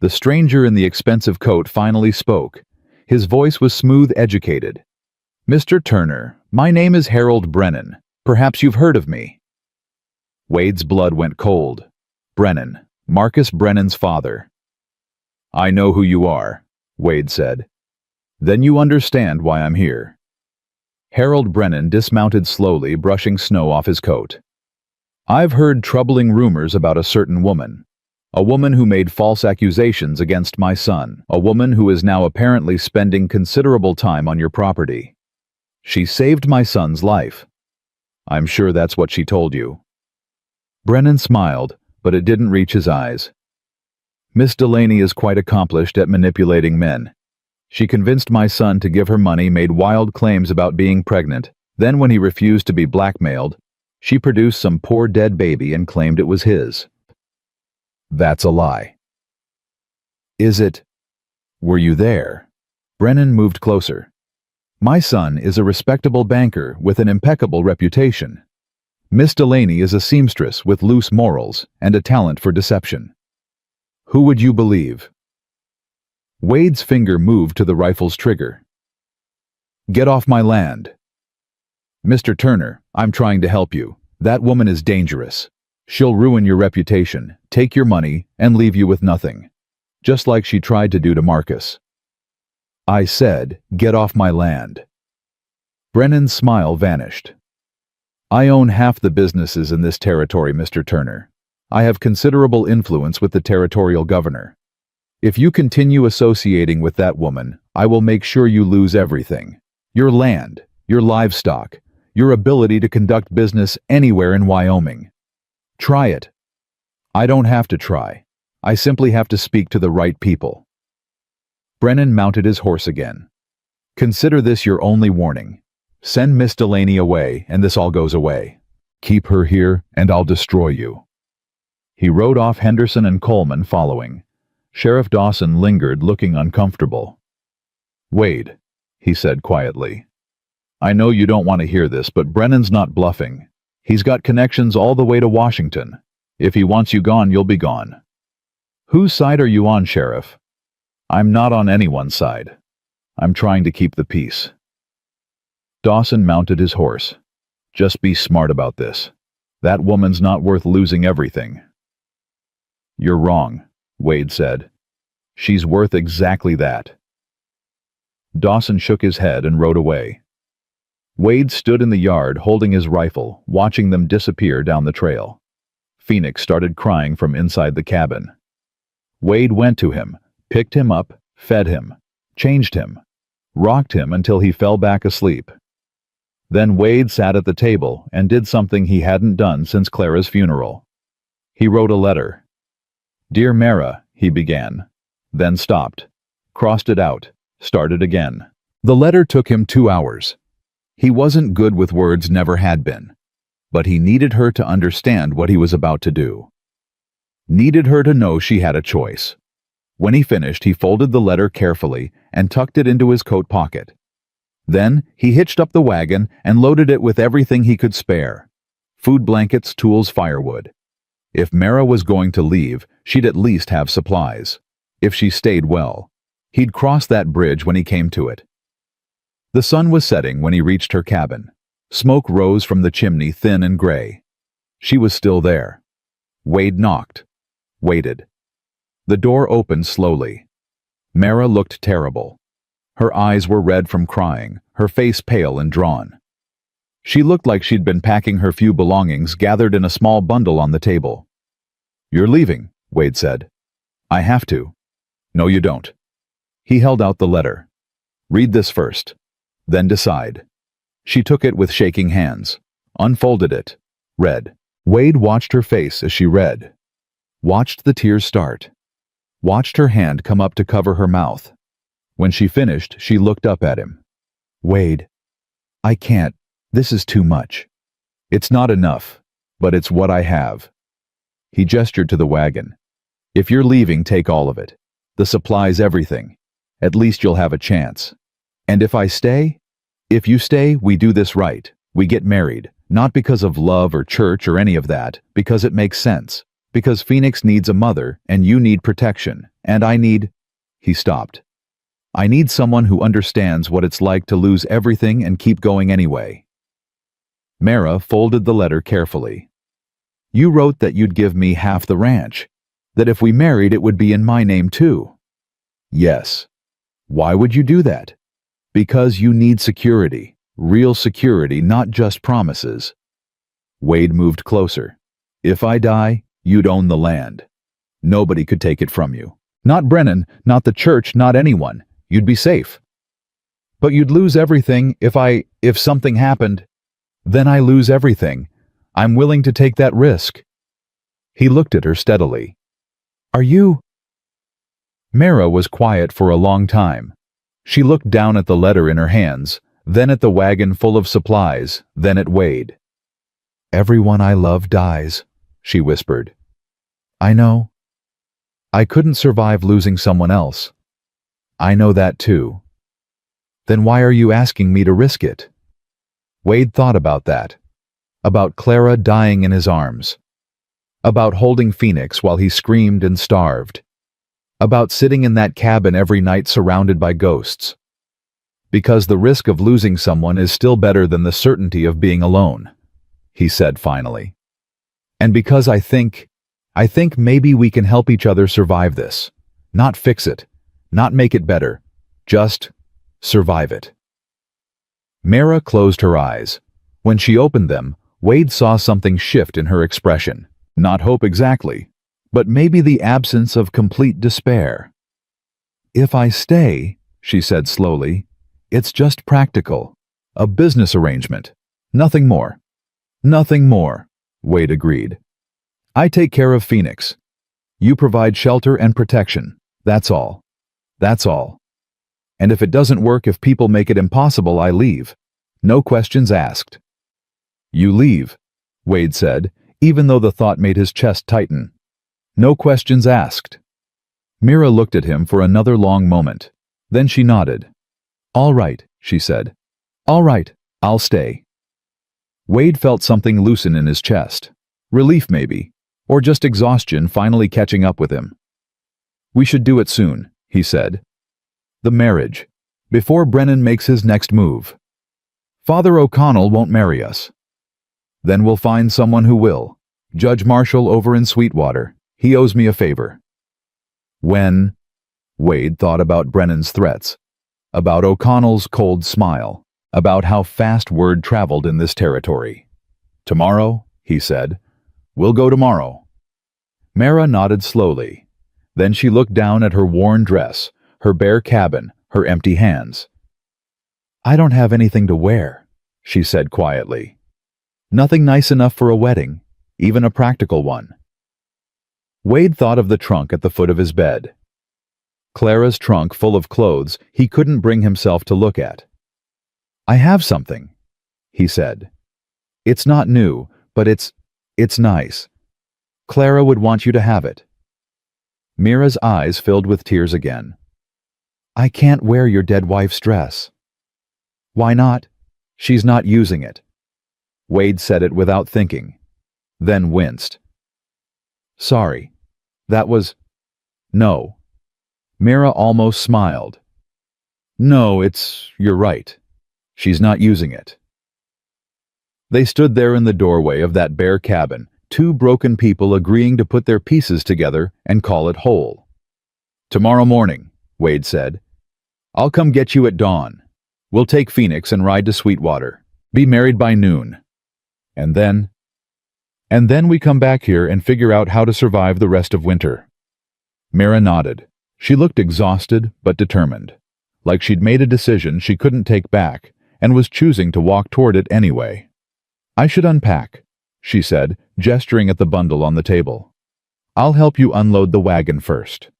The stranger in the expensive coat finally spoke. His voice was smooth, educated. Mr. Turner, my name is Harold Brennan. Perhaps you've heard of me. Wade's blood went cold. Brennan, Marcus Brennan's father. I know who you are, Wade said. Then you understand why I'm here. Harold Brennan dismounted slowly, brushing snow off his coat. "I've heard troubling rumors about a certain woman. A woman who made false accusations against my son. A woman who is now apparently spending considerable time on your property. She saved my son's life. I'm sure that's what she told you." Brennan smiled, but it didn't reach his eyes. "Miss Delaney is quite accomplished at manipulating men. She convinced my son to give her money, made wild claims about being pregnant. Then when he refused to be blackmailed, she produced some poor dead baby and claimed it was his." "That's a lie." "Is it? Were you there?" Brennan moved closer. "My son is a respectable banker with an impeccable reputation. Miss Delaney is a seamstress with loose morals and a talent for deception. Who would you believe?" Wade's finger moved to the rifle's trigger. "Get off my land." "Mr. Turner, I'm trying to help you. That woman is dangerous. She'll ruin your reputation, take your money, and leave you with nothing. Just like she tried to do to Marcus." "I said, get off my land." Brennan's smile vanished. "I own half the businesses in this territory, Mr. Turner. I have considerable influence with the territorial governor. If you continue associating with that woman, I will make sure you lose everything. Your land, your livestock, your ability to conduct business anywhere in Wyoming. Try it." "I don't have to try. I simply have to speak to the right people." Brennan mounted his horse again. "Consider this your only warning. Send Miss Delaney away and this all goes away. Keep her here and I'll destroy you." He rode off, Henderson and Coleman following. Sheriff Dawson lingered, looking uncomfortable. "Wade," he said quietly. "I know you don't want to hear this, but Brennan's not bluffing. He's got connections all the way to Washington. If he wants you gone, you'll be gone." "Whose side are you on, Sheriff?" "I'm not on anyone's side. I'm trying to keep the peace." Dawson mounted his horse. "Just be smart about this. That woman's not worth losing everything." "You're wrong," Wade said. "She's worth exactly that." Dawson shook his head and rode away. Wade stood in the yard holding his rifle, watching them disappear down the trail. Phoenix started crying from inside the cabin. Wade went to him, picked him up, fed him, changed him, rocked him until he fell back asleep. Then Wade sat at the table and did something he hadn't done since Clara's funeral. He wrote a letter. "Dear Mara," he began, then stopped, crossed it out, started again. The letter took him 2 hours. He wasn't good with words, never had been, but he needed her to understand what he was about to do. Needed her to know she had a choice. When he finished, he folded the letter carefully and tucked it into his coat pocket. Then he hitched up the wagon and loaded it with everything he could spare: food, blankets, tools, firewood. If Mara was going to leave, she'd at least have supplies. If she stayed, well, he'd cross that bridge when he came to it. The sun was setting when he reached her cabin. Smoke rose from the chimney, thin and gray. She was still there. Wade knocked. Waited. The door opened slowly. Mara looked terrible. Her eyes were red from crying, her face pale and drawn. She looked like she'd been packing her few belongings gathered in a small bundle on the table. "You're leaving," Wade said. "I have to." "No, you don't." He held out the letter. "Read this first. Then decide." She took it with shaking hands, unfolded it, read. Wade watched her face as she read. Watched the tears start. Watched her hand come up to cover her mouth. When she finished, she looked up at him. "Wade, I can't. This is too much. It's not enough, but it's what I have." He gestured to the wagon. "If you're leaving, take all of it. The supplies, everything. At least you'll have a chance. And if I stay? If you stay, we do this right. We get married, not because of love or church or any of that, because it makes sense. Because Phoenix needs a mother, and you need protection, and I need—" He stopped. "I need someone who understands what it's like to lose everything and keep going anyway." Mara folded the letter carefully. "You wrote that you'd give me half the ranch, that if we married it would be in my name too." "Yes." "Why would you do that?" "Because you need security. Real security, not just promises. Wade moved closer. If I die, you'd own the land. Nobody could take it from you. Not Brennan, not the church, not anyone. You'd be safe. But you'd lose everything if something happened. Then I lose everything. I'm willing to take that risk. He looked at her steadily. Are you? Mara was quiet for a long time. She looked down at the letter in her hands, then at the wagon full of supplies, then at Wade. Everyone I love dies, she whispered. I know. I couldn't survive losing someone else. I know that too. Then why are you asking me to risk it? Wade thought about that. About Clara dying in his arms. About holding Phoenix while he screamed and starved. About sitting in that cabin every night surrounded by ghosts. Because the risk of losing someone is still better than the certainty of being alone, he said finally. And because I think maybe we can help each other survive this. Not fix it, not make it better, just survive it. Mara closed her eyes. When she opened them, Wade saw something shift in her expression. Not hope exactly, but maybe the absence of complete despair. If I stay, she said slowly, it's just practical. A business arrangement. Nothing more. Nothing more, Wade agreed. I take care of Phoenix. You provide shelter and protection. That's all. That's all. And if it doesn't work, if people make it impossible, I leave. No questions asked. You leave, Wade said, even though the thought made his chest tighten. No questions asked. Mira looked at him for another long moment. Then she nodded. All right, she said. All right, I'll stay. Wade felt something loosen in his chest. Relief maybe, or just exhaustion finally catching up with him. We should do it soon, he said. The marriage. Before Brennan makes his next move. Father O'Connell won't marry us. Then we'll find someone who will. Judge Marshall over in Sweetwater. He owes me a favor. When? Wade thought about Brennan's threats. About O'Connell's cold smile. About how fast word traveled in this territory. Tomorrow, he said. We'll go tomorrow. Mara nodded slowly. Then she looked down at her worn dress, her bare cabin, her empty hands. I don't have anything to wear, she said quietly. Nothing nice enough for a wedding, even a practical one. Wade thought of the trunk at the foot of his bed. Clara's trunk full of clothes he couldn't bring himself to look at. I have something, he said. It's not new, but it's nice. Clara would want you to have it. Mira's eyes filled with tears again. I can't wear your dead wife's dress. Why not? She's not using it. Wade said it without thinking, then winced. Sorry. That was... No. Mira almost smiled. No, you're right. She's not using it. They stood there in the doorway of that bare cabin, two broken people agreeing to put their pieces together and call it whole. Tomorrow morning, Wade said. I'll come get you at dawn. We'll take Phoenix and ride to Sweetwater. Be married by noon. And then we come back here and figure out how to survive the rest of winter. Mira nodded. She looked exhausted but determined, like she'd made a decision she couldn't take back and was choosing to walk toward it anyway. I should unpack, she said, gesturing at the bundle on the table. I'll help you unload the wagon first.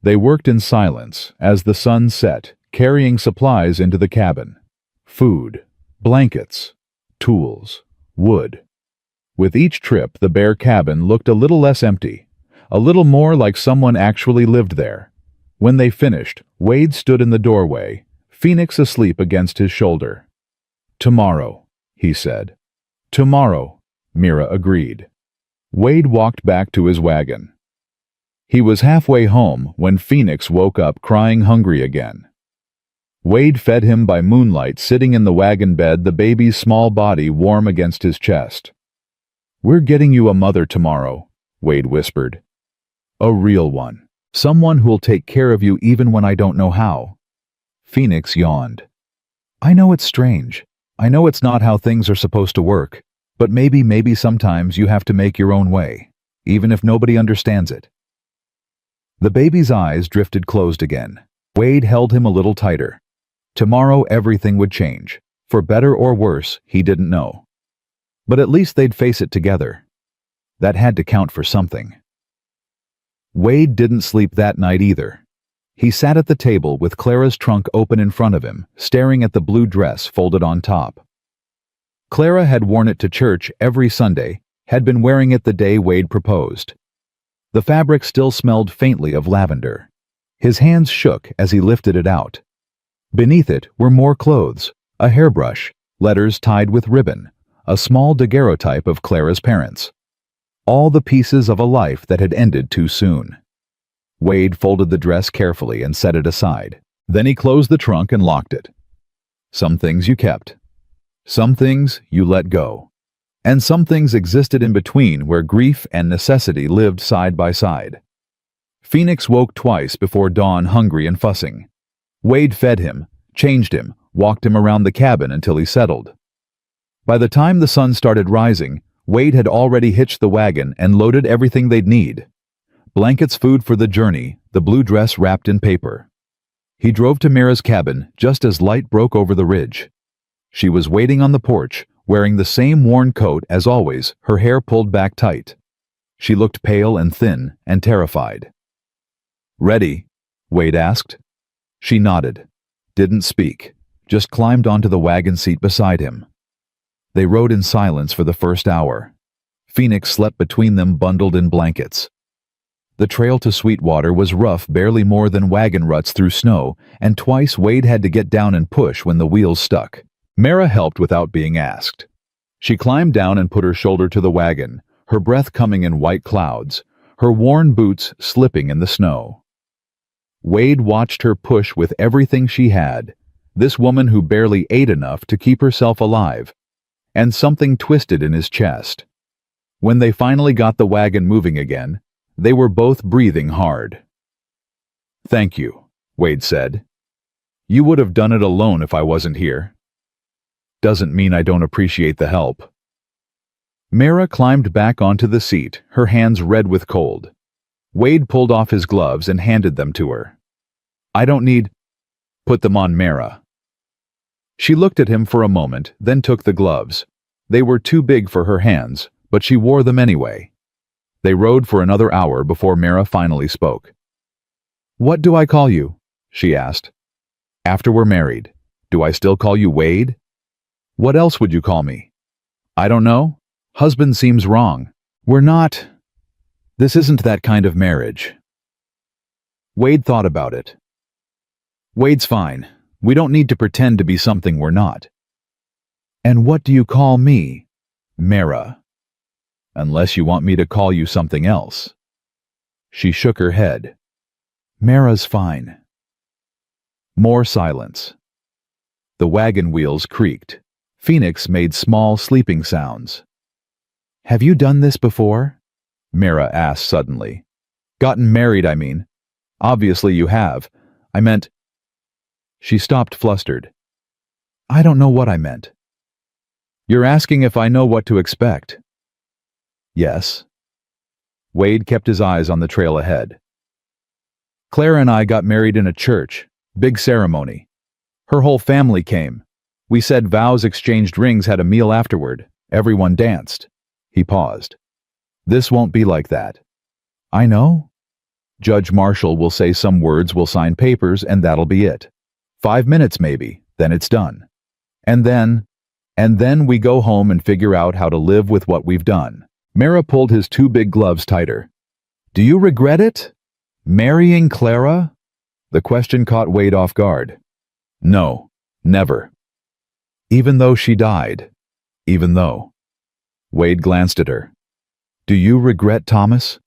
They worked in silence as the sun set, carrying supplies into the cabin. Food, blankets, tools, wood. With each trip, the bare cabin looked a little less empty, a little more like someone actually lived there. When they finished, Wade stood in the doorway, Phoenix asleep against his shoulder. Tomorrow, he said. Tomorrow, Mira agreed. Wade walked back to his wagon. He was halfway home when Phoenix woke up crying hungry again. Wade fed him by moonlight sitting in the wagon bed, the baby's small body warm against his chest. We're getting you a mother tomorrow, Wade whispered. A real one. Someone who'll take care of you even when I don't know how. Phoenix yawned. I know it's strange, I know it's not how things are supposed to work, but maybe sometimes you have to make your own way, even if nobody understands it." The baby's eyes drifted closed again. Wade held him a little tighter. Tomorrow everything would change. For better or worse, he didn't know. But at least they'd face it together. That had to count for something. Wade didn't sleep that night either. He sat at the table with Clara's trunk open in front of him, staring at the blue dress folded on top. Clara had worn it to church every Sunday, had been wearing it the day Wade proposed. The fabric still smelled faintly of lavender. His hands shook as he lifted it out. Beneath it were more clothes, a hairbrush, letters tied with ribbon, a small daguerreotype of Clara's parents. All the pieces of a life that had ended too soon. Wade folded the dress carefully and set it aside. Then he closed the trunk and locked it. Some things you kept. Some things you let go. And some things existed in between where grief and necessity lived side by side. Phoenix woke twice before dawn, hungry and fussing. Wade fed him, changed him, walked him around the cabin until he settled. By the time the sun started rising, Wade had already hitched the wagon and loaded everything they'd need. Blankets, food for the journey, the blue dress wrapped in paper. He drove to Mira's cabin just as light broke over the ridge. She was waiting on the porch, wearing the same worn coat as always, her hair pulled back tight. She looked pale and thin and terrified. "Ready?" Wade asked. She nodded, didn't speak, just climbed onto the wagon seat beside him. They rode in silence for the first hour. Phoenix slept between them, bundled in blankets. The trail to Sweetwater was rough, barely more than wagon ruts through snow, and twice Wade had to get down and push when the wheels stuck. Mira helped without being asked. She climbed down and put her shoulder to the wagon, her breath coming in white clouds, her worn boots slipping in the snow. Wade watched her push with everything she had, this woman who barely ate enough to keep herself alive, and something twisted in his chest. When they finally got the wagon moving again, they were both breathing hard. "Thank you," Wade said. "You would have done it alone if I wasn't here." "Doesn't mean I don't appreciate the help." Mira climbed back onto the seat, her hands red with cold. Wade pulled off his gloves and handed them to her. "I don't need—" "Put them on Mira." She looked at him for a moment, then took the gloves. They were too big for her hands, but she wore them anyway. They rode for another hour before Mira finally spoke. "What do I call you?" she asked. "After we're married, do I still call you Wade? What else would you call me?" "I don't know. Husband seems wrong. We're not. This isn't that kind of marriage." Wade thought about it. "Wade's fine. We don't need to pretend to be something we're not." "And what do you call me?" "Mira. Unless you want me to call you something else." She shook her head. "Mira's fine." More silence. The wagon wheels creaked. Phoenix made small sleeping sounds. "Have you done this before?" Mira asked suddenly. "Gotten married, I mean. Obviously you have. I meant—" She stopped, flustered. "I don't know what I meant." "You're asking if I know what to expect." "Yes." Wade kept his eyes on the trail ahead. "Clara and I got married in a church. Big ceremony. Her whole family came. We said vows, exchanged rings, had a meal afterward. Everyone danced." He paused. "This won't be like that." "I know." "Judge Marshall will say some words, we'll sign papers, and that'll be it. 5 minutes maybe, then it's done. And then we go home and figure out how to live with what we've done." Mira pulled his two big gloves tighter. "Do you regret it? Marrying Clara?" The question caught Wade off guard. "No, never." "Even though she died? Even though—" Wade glanced at her. "Do you regret Thomas?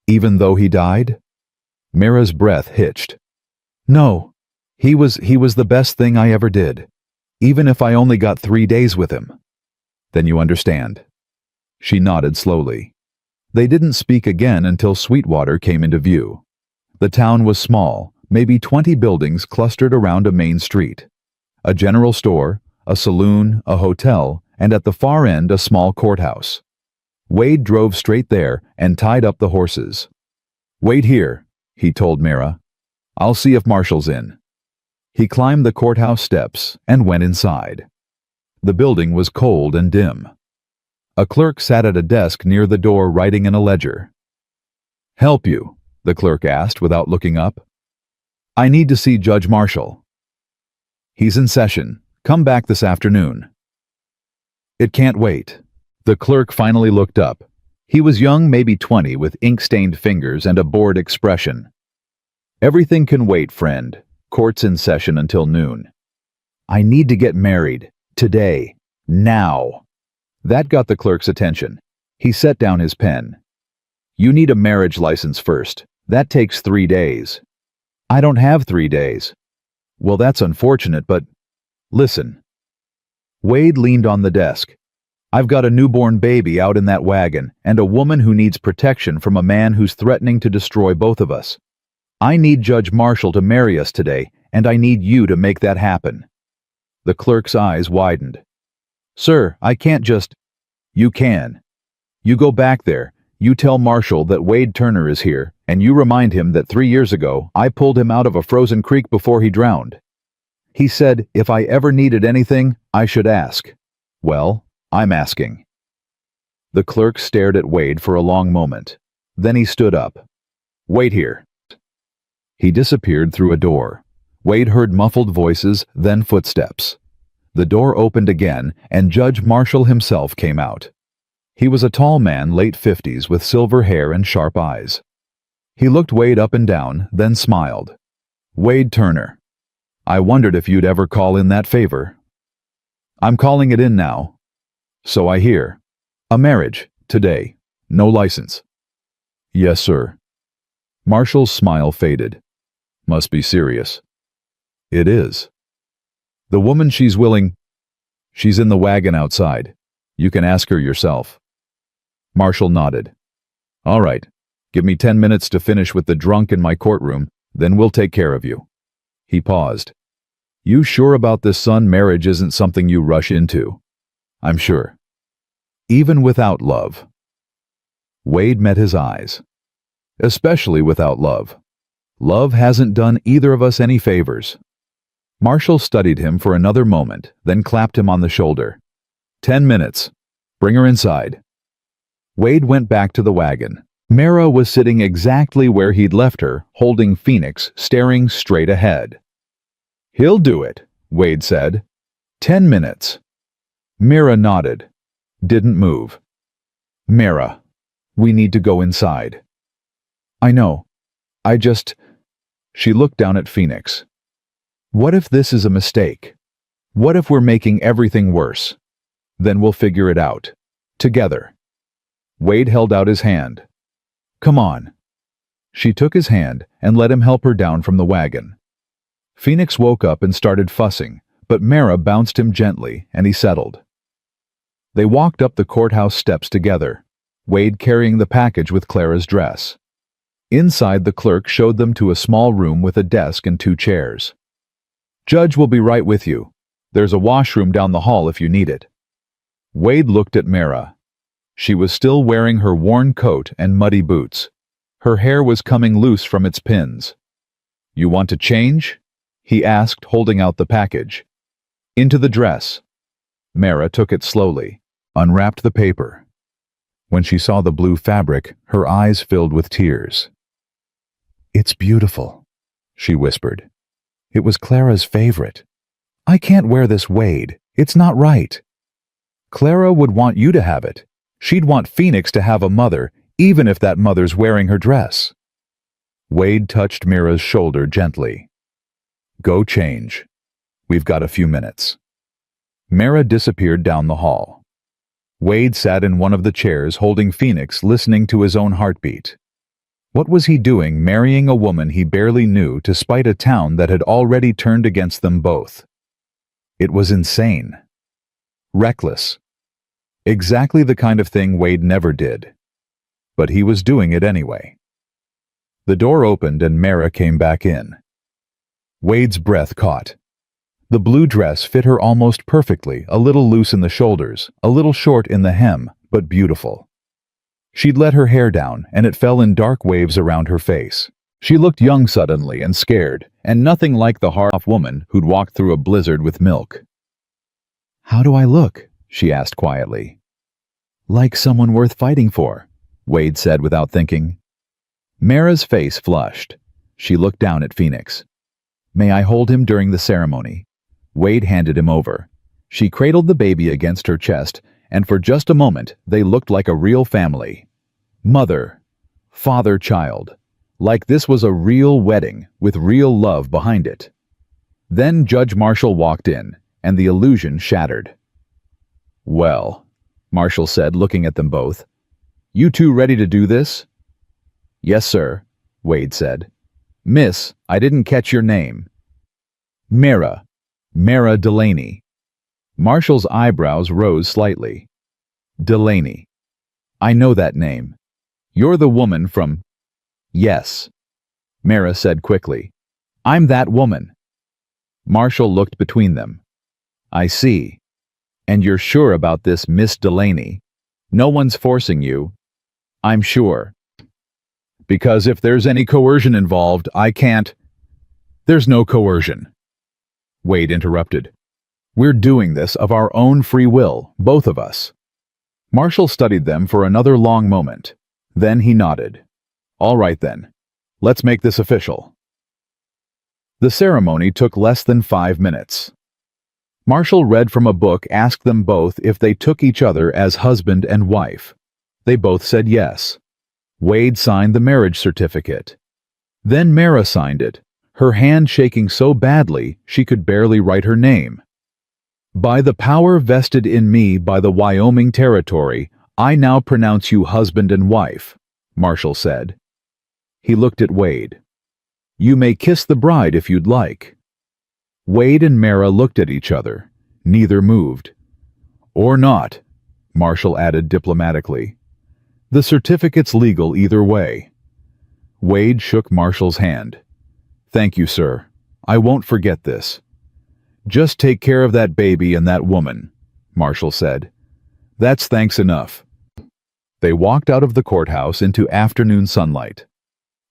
Even though he died?" Mira's breath hitched. "No. He was the best thing I ever did. Even if I only got 3 days with him." "Then you understand." She nodded slowly. They didn't speak again until Sweetwater came into view. The town was small, maybe 20 buildings clustered around a main street. A general store, a saloon, a hotel, and at the far end a small courthouse. Wade drove straight there and tied up the horses. "Wait here," he told Mira. "I'll see if Marshall's in." He climbed the courthouse steps and went inside. The building was cold and dim. A clerk sat at a desk near the door writing in a ledger. "Help you?" the clerk asked without looking up. "I need to see Judge Marshall." "He's in session. Come back this afternoon." "It can't wait." The clerk finally looked up. He was young, maybe 20, with ink-stained fingers and a bored expression. "Everything can wait, friend. Court's in session until noon." "I need to get married. Today. Now." That got the clerk's attention. He set down his pen. "You need a marriage license first. That takes 3 days." "I don't have 3 days." "Well, that's unfortunate, but listen." Wade leaned on the desk. "I've got a newborn baby out in that wagon and a woman who needs protection from a man who's threatening to destroy both of us. I need Judge Marshall to marry us today, and I need you to make that happen." The clerk's eyes widened. "Sir, I can't just—" "You can. You go back there. You tell Marshall that Wade Turner is here, and you remind him that 3 years ago I pulled him out of a frozen creek before he drowned. He said if I ever needed anything, I should ask. Well, I'm asking." The clerk stared at Wade for a long moment. Then he stood up. "Wait here." He disappeared through a door. Wade heard muffled voices, then footsteps. The door opened again, and Judge Marshall himself came out. He was a tall man, late 50s, with silver hair and sharp eyes. He looked Wade up and down, then smiled. "Wade Turner. I wondered if you'd ever call in that favor." "I'm calling it in now." "So I hear. A marriage, today. No license." "Yes, sir." Marshall's smile faded. "Must be serious." "It is." "The woman she's in the wagon outside. You can ask her yourself." Marshall nodded. "All right. Give me 10 minutes to finish with the drunk in my courtroom, then we'll take care of you." He paused. "You sure about this, son? Marriage isn't something you rush into." "I'm sure." "Even without love?" Wade met his eyes. "Especially without love. Love hasn't done either of us any favors." Marshall studied him for another moment, then clapped him on the shoulder. 10 minutes. Bring her inside." Wade went back to the wagon. Mara was sitting exactly where he'd left her, holding Phoenix, staring straight ahead. "He'll do it," Wade said. 10 minutes. Mira nodded. Didn't move. "Mara, we need to go inside." "I know. She looked down at Phoenix. "What if this is a mistake? What if we're making everything worse? Then we'll figure it out. Together." Wade held out his hand. "Come on." She took his hand and let him help her down from the wagon. Phoenix woke up and started fussing, but Mara bounced him gently and he settled. They walked up the courthouse steps together, Wade carrying the package with Clara's dress. Inside, the clerk showed them to a small room with a desk and 2 chairs. "Judge will be right with you. There's a washroom down the hall if you need it." Wade looked at Mara. She was still wearing her worn coat and muddy boots. Her hair was coming loose from its pins. "You want to change?" he asked, holding out the package. "Into the dress." Mara took it slowly, unwrapped the paper. When she saw the blue fabric, her eyes filled with tears. "It's beautiful," she whispered. "It was Clara's favorite. I can't wear this, Wade. It's not right." "Clara would want you to have it. She'd want Phoenix to have a mother, even if that mother's wearing her dress." Wade touched Mira's shoulder gently. "Go change. We've got a few minutes." Mira disappeared down the hall. Wade sat in one of the chairs holding Phoenix, listening to his own heartbeat. What was he doing marrying a woman he barely knew to spite a town that had already turned against them both? It was insane. Reckless. Exactly the kind of thing Wade never did. But he was doing it anyway. The door opened and Mara came back in. Wade's breath caught. The blue dress fit her almost perfectly, a little loose in the shoulders, a little short in the hem, but beautiful. She'd let her hair down, and it fell in dark waves around her face. She looked young suddenly and scared, and nothing like the hard-off woman who'd walked through a blizzard with milk. "How do I look?" she asked quietly. "Like someone worth fighting for," Wade said without thinking. Mara's face flushed. She looked down at Phoenix. "May I hold him during the ceremony?" Wade handed him over. She cradled the baby against her chest, and for just a moment they looked like a real family. Mother, father, child. Like this was a real wedding, with real love behind it. Then Judge Marshall walked in, and the illusion shattered. "Well," Marshall said, looking at them both. "You two ready to do this?" "Yes, sir," Wade said. "Miss, I didn't catch your name." "Mara. Mara Delaney." Marshall's eyebrows rose slightly. "Delaney. I know that name. You're the woman from—" "Yes," Mara said quickly. "I'm that woman." Marshall looked between them. "I see. And you're sure about this, Miss Delaney? No one's forcing you?" "I'm sure. Because if there's any coercion involved, I can't—" "There's no coercion," Wade interrupted. "We're doing this of our own free will, both of us." Marshall studied them for another long moment. Then he nodded. "All right then. Let's make this official." The ceremony took less than 5 minutes. Marshall read from a book, asked them both if they took each other as husband and wife. They both said yes. Wade signed the marriage certificate. Then Mara signed it, her hand shaking so badly she could barely write her name. "By the power vested in me by the Wyoming Territory, I now pronounce you husband and wife," Marshall said. He looked at Wade. "You may kiss the bride if you'd like." Wade and Mara looked at each other. Neither moved. "Or not," Marshall added diplomatically. "The certificate's legal either way." Wade shook Marshall's hand. "Thank you, sir. I won't forget this." "Just take care of that baby and that woman," Marshall said. "That's thanks enough." They walked out of the courthouse into afternoon sunlight.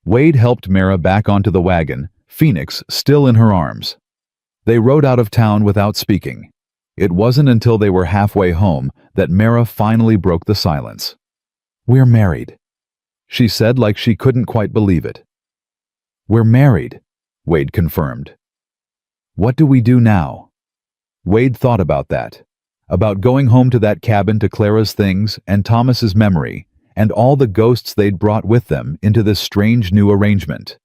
Wade helped Mara back onto the wagon, Phoenix still in her arms. They rode out of town without speaking. It wasn't until they were halfway home that Mara finally broke the silence. "We're married," she said like she couldn't quite believe it. "We're married," Wade confirmed. "What do we do now?" Wade thought about that. About going home to that cabin to Clara's things and Thomas's memory, and all the ghosts they'd brought with them into this strange new arrangement.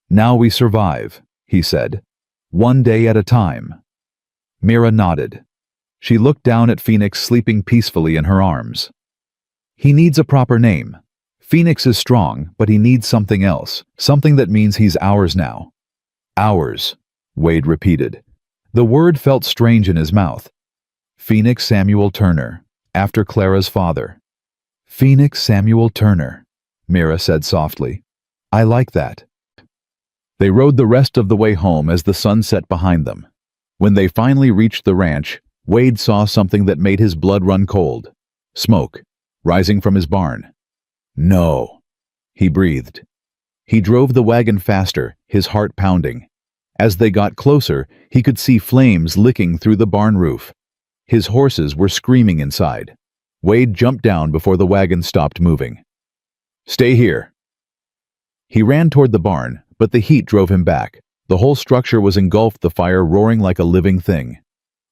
"Now we survive," he said. "One day at a time." Mira nodded. She looked down at Phoenix sleeping peacefully in her arms. "He needs a proper name. Phoenix is strong, but he needs something else, something that means he's ours now." "Ours," Wade repeated. The word felt strange in his mouth. "Phoenix Samuel Turner, after Clara's father." "Phoenix Samuel Turner," Mira said softly. "I like that." They rode the rest of the way home as the sun set behind them. When they finally reached the ranch, Wade saw something that made his blood run cold. Smoke, rising from his barn. "No," he breathed. He drove the wagon faster, his heart pounding. As they got closer, he could see flames licking through the barn roof. His horses were screaming inside. Wade jumped down before the wagon stopped moving. "Stay here." He ran toward the barn, but the heat drove him back. The whole structure was engulfed, the fire roaring like a living thing.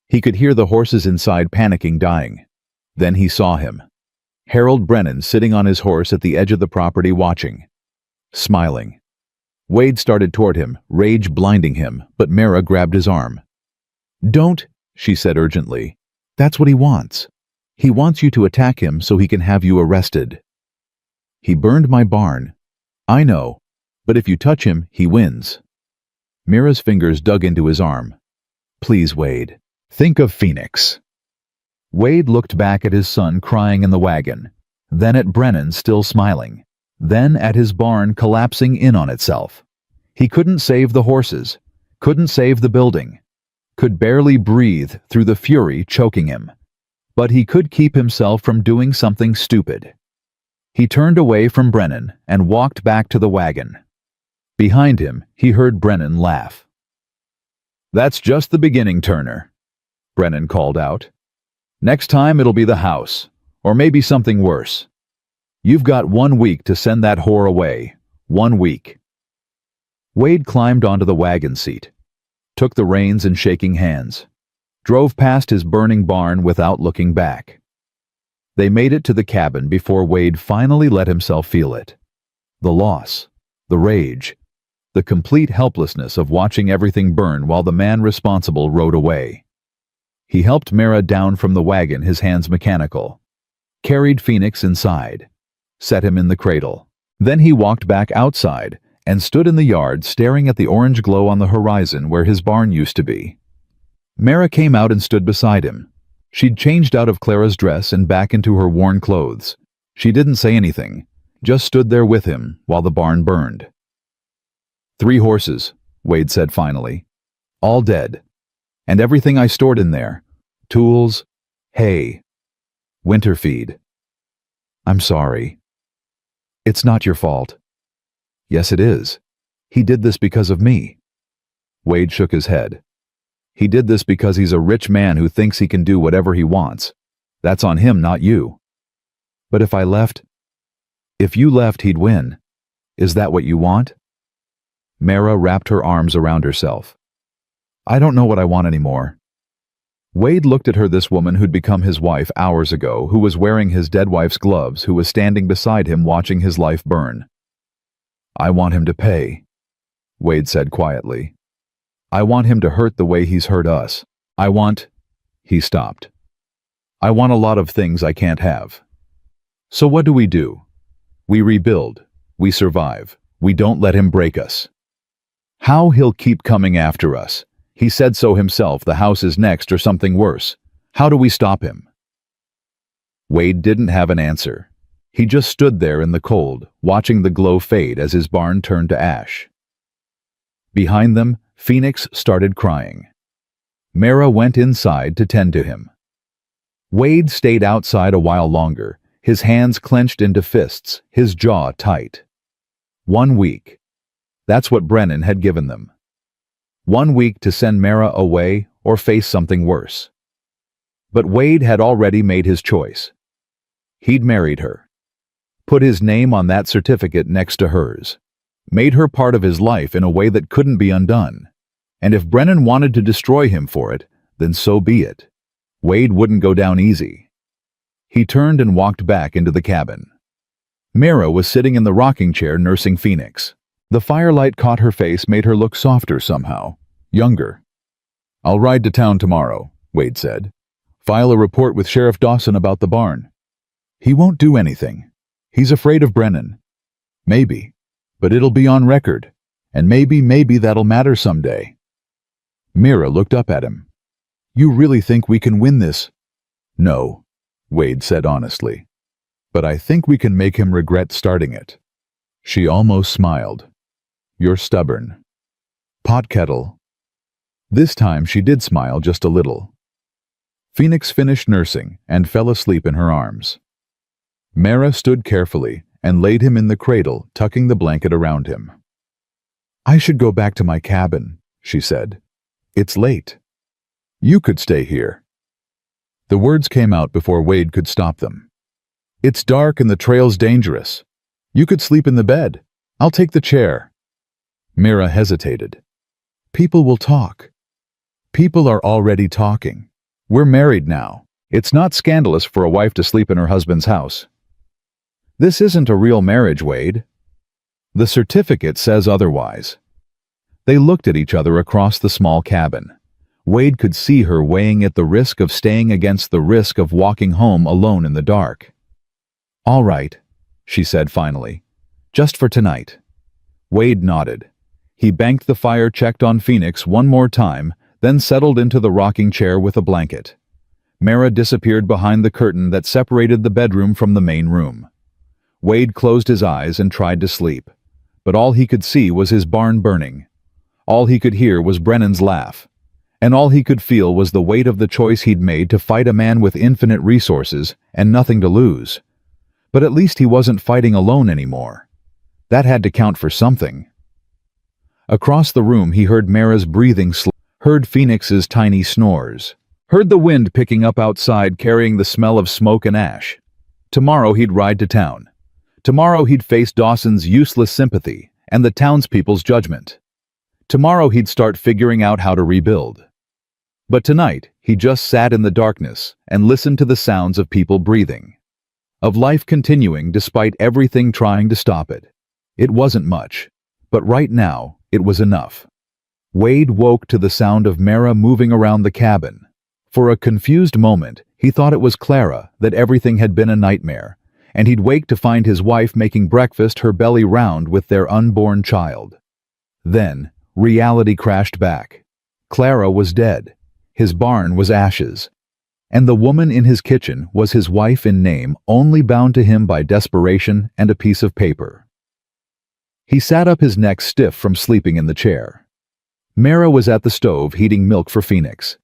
He could hear the horses inside panicking, dying. Then he saw him. Harold Brennan sitting on his horse at the edge of the property watching. Smiling. Wade started toward him, rage blinding him, but Mara grabbed his arm. "Don't," she said urgently. "That's what he wants. He wants you to attack him so he can have you arrested." "He burned my barn." "I know, but if you touch him, he wins." Mira's fingers dug into his arm. "Please, Wade, think of Phoenix." Wade looked back at his son crying in the wagon, then at Brennan still smiling, then at his barn collapsing in on itself. He couldn't save the horses, couldn't save the building. could barely breathe through the fury choking him. But he could keep himself from doing something stupid. He turned away from Brennan and walked back to the wagon. Behind him, he heard Brennan laugh. "That's just the beginning, Turner," Brennan called out. "Next time it'll be the house, or maybe something worse. You've got 1 week to send that whore away. 1 week." Wade climbed onto the wagon seat, took the reins in shaking hands, drove past his burning barn without looking back. They made it to the cabin before Wade finally let himself feel it. The loss, the rage, the complete helplessness of watching everything burn while the man responsible rode away. He helped Mara down from the wagon, his hands mechanical, carried Phoenix inside, set him in the cradle. Then he walked back outside and stood in the yard staring at the orange glow on the horizon where his barn used to be. Mara came out and stood beside him. She'd changed out of Clara's dress and back into her worn clothes. She didn't say anything, just stood there with him while the barn burned. 3 horses, Wade said finally. All dead. And everything I stored in there. Tools, hay, winter feed. I'm sorry. It's not your fault. Yes, it is. He did this because of me. Wade shook his head. He did this because he's a rich man who thinks he can do whatever he wants. That's on him, not you. But if I left, if you left, he'd win. Is that what you want? Mara wrapped her arms around herself. I don't know what I want anymore. Wade looked at her, this woman who'd become his wife hours ago, who was wearing his dead wife's gloves, who was standing beside him watching his life burn. I want him to pay, Wade said quietly. I want him to hurt the way he's hurt us. He stopped. I want a lot of things I can't have. So what do? We rebuild. We survive. We don't let him break us. How he'll keep coming after us. He said so himself, the house is next or something worse. How do we stop him? Wade didn't have an answer. He just stood there in the cold, watching the glow fade as his barn turned to ash. Behind them, Phoenix started crying. Mara went inside to tend to him. Wade stayed outside a while longer, his hands clenched into fists, his jaw tight. 1 week. That's what Brennan had given them. 1 week to send Mara away or face something worse. But Wade had already made his choice. He'd married her. Put his name on that certificate next to hers. Made her part of his life in a way that couldn't be undone. And if Brennan wanted to destroy him for it, then so be it. Wade wouldn't go down easy. He turned and walked back into the cabin. Mara was sitting in the rocking chair nursing Phoenix. The firelight caught her face, made her look softer somehow, younger. I'll ride to town tomorrow, Wade said. File a report with Sheriff Dawson about the barn. He won't do anything. He's afraid of Brennan. Maybe. But it'll be on record. And maybe that'll matter someday. Mira looked up at him. You really think we can win this? No, Wade said honestly. But I think we can make him regret starting it. She almost smiled. You're stubborn. Pot kettle. This time she did smile just a little. Phoenix finished nursing and fell asleep in her arms. Mara stood carefully and laid him in the cradle, tucking the blanket around him. I should go back to my cabin, she said. It's late. You could stay here. The words came out before Wade could stop them. It's dark and the trail's dangerous. You could sleep in the bed. I'll take the chair. Mira hesitated. People will talk. People are already talking. We're married now. It's not scandalous for a wife to sleep in her husband's house. This isn't a real marriage, Wade. The certificate says otherwise. They looked at each other across the small cabin. Wade could see her weighing at the risk of staying against the risk of walking home alone in the dark. All right, she said finally. Just for tonight. Wade nodded. He banked the fire, checked on Phoenix one more time, then settled into the rocking chair with a blanket. Mara disappeared behind the curtain that separated the bedroom from the main room. Wade closed his eyes and tried to sleep, but all he could see was his barn burning. All he could hear was Brennan's laugh. and all he could feel was the weight of the choice he'd made to fight a man with infinite resources and nothing to lose. But at least he wasn't fighting alone anymore. That had to count for something. Across the room he heard Mara's breathing heard Phoenix's tiny snores, heard the wind picking up outside carrying the smell of smoke and ash. Tomorrow he'd ride to town. Tomorrow he'd face Dawson's useless sympathy and the townspeople's judgment. Tomorrow he'd start figuring out how to rebuild. But tonight he just sat in the darkness and listened to the sounds of people breathing, of life continuing despite everything trying to stop it. It wasn't much, but right now it was enough. Wade woke to the sound of Mara moving around the cabin. For a confused moment, he thought it was Clara, that everything had been a nightmare, and he'd wake to find his wife making breakfast, her belly round with their unborn child. Then, reality crashed back. Clara was dead. His barn was ashes. And the woman in his kitchen was his wife in name, only bound to him by desperation and a piece of paper. He sat up, his neck stiff from sleeping in the chair. Mara was at the stove heating milk for Phoenix.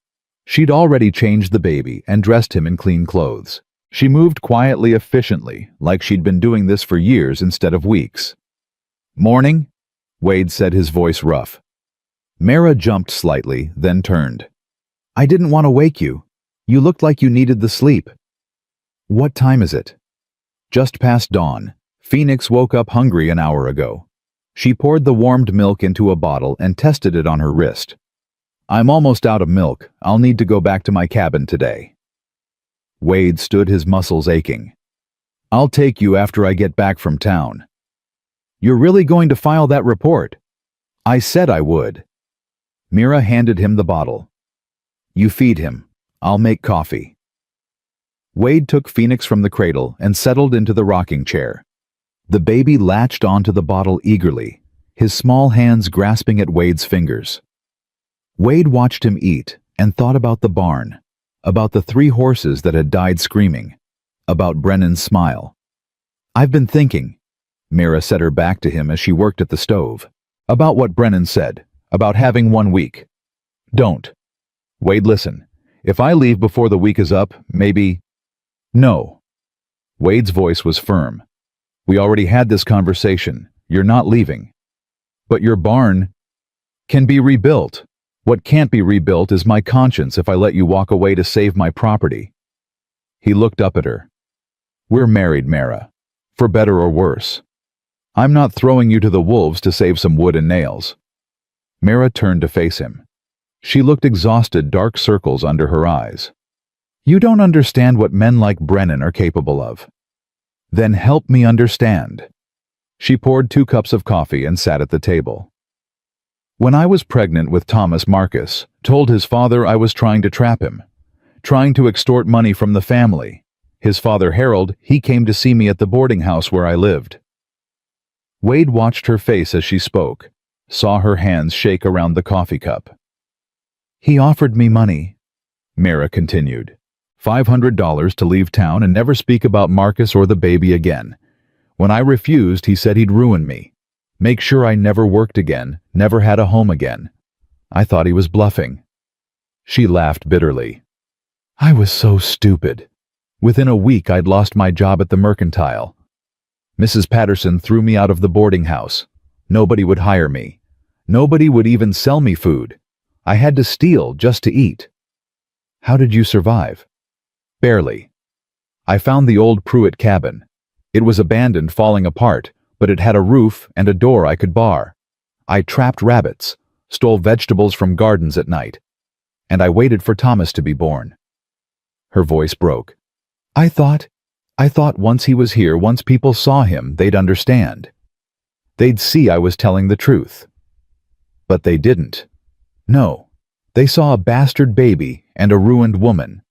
She'd already changed the baby and dressed him in clean clothes. She moved quietly, efficiently, like she'd been doing this for years instead of weeks. "Morning," Wade said, his voice rough. Mara jumped slightly, then turned. "I didn't want to wake you. You looked like you needed the sleep." "What time is it?" "Just past dawn. Phoenix woke up hungry an hour ago." She poured the warmed milk into a bottle and tested it on her wrist. "I'm almost out of milk. I'll need to go back to my cabin today." Wade stood, his muscles aching. "I'll take you after I get back from town." "You're really going to file that report?" "I said I would." Mira handed him the bottle. "You feed him. I'll make coffee." Wade took Phoenix from the cradle and settled into the rocking chair. The baby latched onto the bottle eagerly, his small hands grasping at Wade's fingers. Wade watched him eat and thought about the barn, about the 3 horses that had died screaming, about Brennan's smile. "I've been thinking," Mira set her back to him as she worked at the stove, "about what Brennan said, about having 1 week. Don't. Wade, listen. If I leave before the week is up, maybe—" "No." Wade's voice was firm. "We already had this conversation. You're not leaving. But your barn can be rebuilt. What can't be rebuilt is my conscience if I let you walk away to save my property." He looked up at her. "We're married, Mara. For better or worse. I'm not throwing you to the wolves to save some wood and nails." Mara turned to face him. She looked exhausted, dark circles under her eyes. "You don't understand what men like Brennan are capable of." "Then help me understand." She poured 2 cups of coffee and sat at the table. "When I was pregnant with Thomas, Marcus told his father I was trying to trap him, trying to extort money from the family. His father, Harold, he came to see me at the boarding house where I lived." Wade watched her face as she spoke, saw her hands shake around the coffee cup. "He offered me money," Mira continued. $500 to leave town and never speak about Marcus or the baby again. When I refused, he said he'd ruin me. Make sure I never worked again, never had a home again. I thought he was bluffing. She laughed bitterly. "I was so stupid. Within a week I'd lost my job at the mercantile. Mrs. Patterson threw me out of the boarding house. Nobody would hire me. Nobody would even sell me food. I had to steal just to eat." "How did you survive?" "Barely. I found the old Pruitt cabin. It was abandoned, falling apart, but it had a roof and a door I could bar. I trapped rabbits, stole vegetables from gardens at night, and I waited for Thomas to be born." Her voice broke. I thought once he was here, once people saw him, they'd understand. They'd see I was telling the truth. But they didn't. No, they saw a bastard baby and a ruined woman.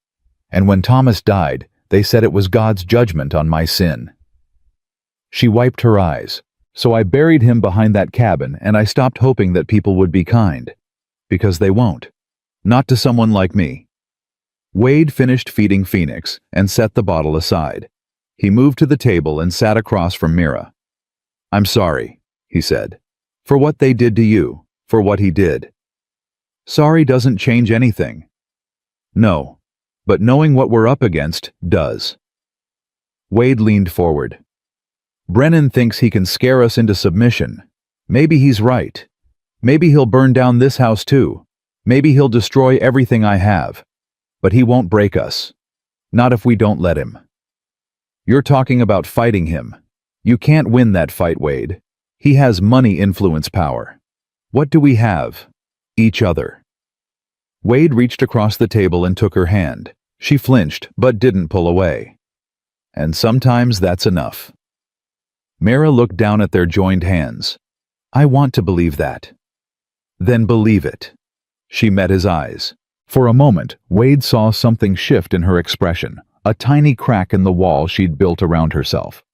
And when Thomas died, they said it was God's judgment on my sin." She wiped her eyes. "So I buried him behind that cabin, and I stopped hoping that people would be kind. Because they won't. Not to someone like me." Wade finished feeding Phoenix and set the bottle aside. He moved to the table and sat across from Mira. "I'm sorry," he said, "for what they did to you, for what he did." Sorry doesn't change anything. No, but knowing what we're up against does. Wade leaned forward. Brennan thinks he can scare us into submission. Maybe he's right. Maybe he'll burn down this house too. Maybe he'll destroy everything I have. But he won't break us. Not if we don't let him. You're talking about fighting him. You can't win that fight, Wade. He has money influence power. What do we have? Each other. Wade reached across the table and took her hand. She flinched, but didn't pull away. And sometimes that's enough. Mara looked down at their joined hands. I want to believe that. Then believe it. She met his eyes. For a moment, Wade saw something shift in her expression, a tiny crack in the wall she'd built around herself.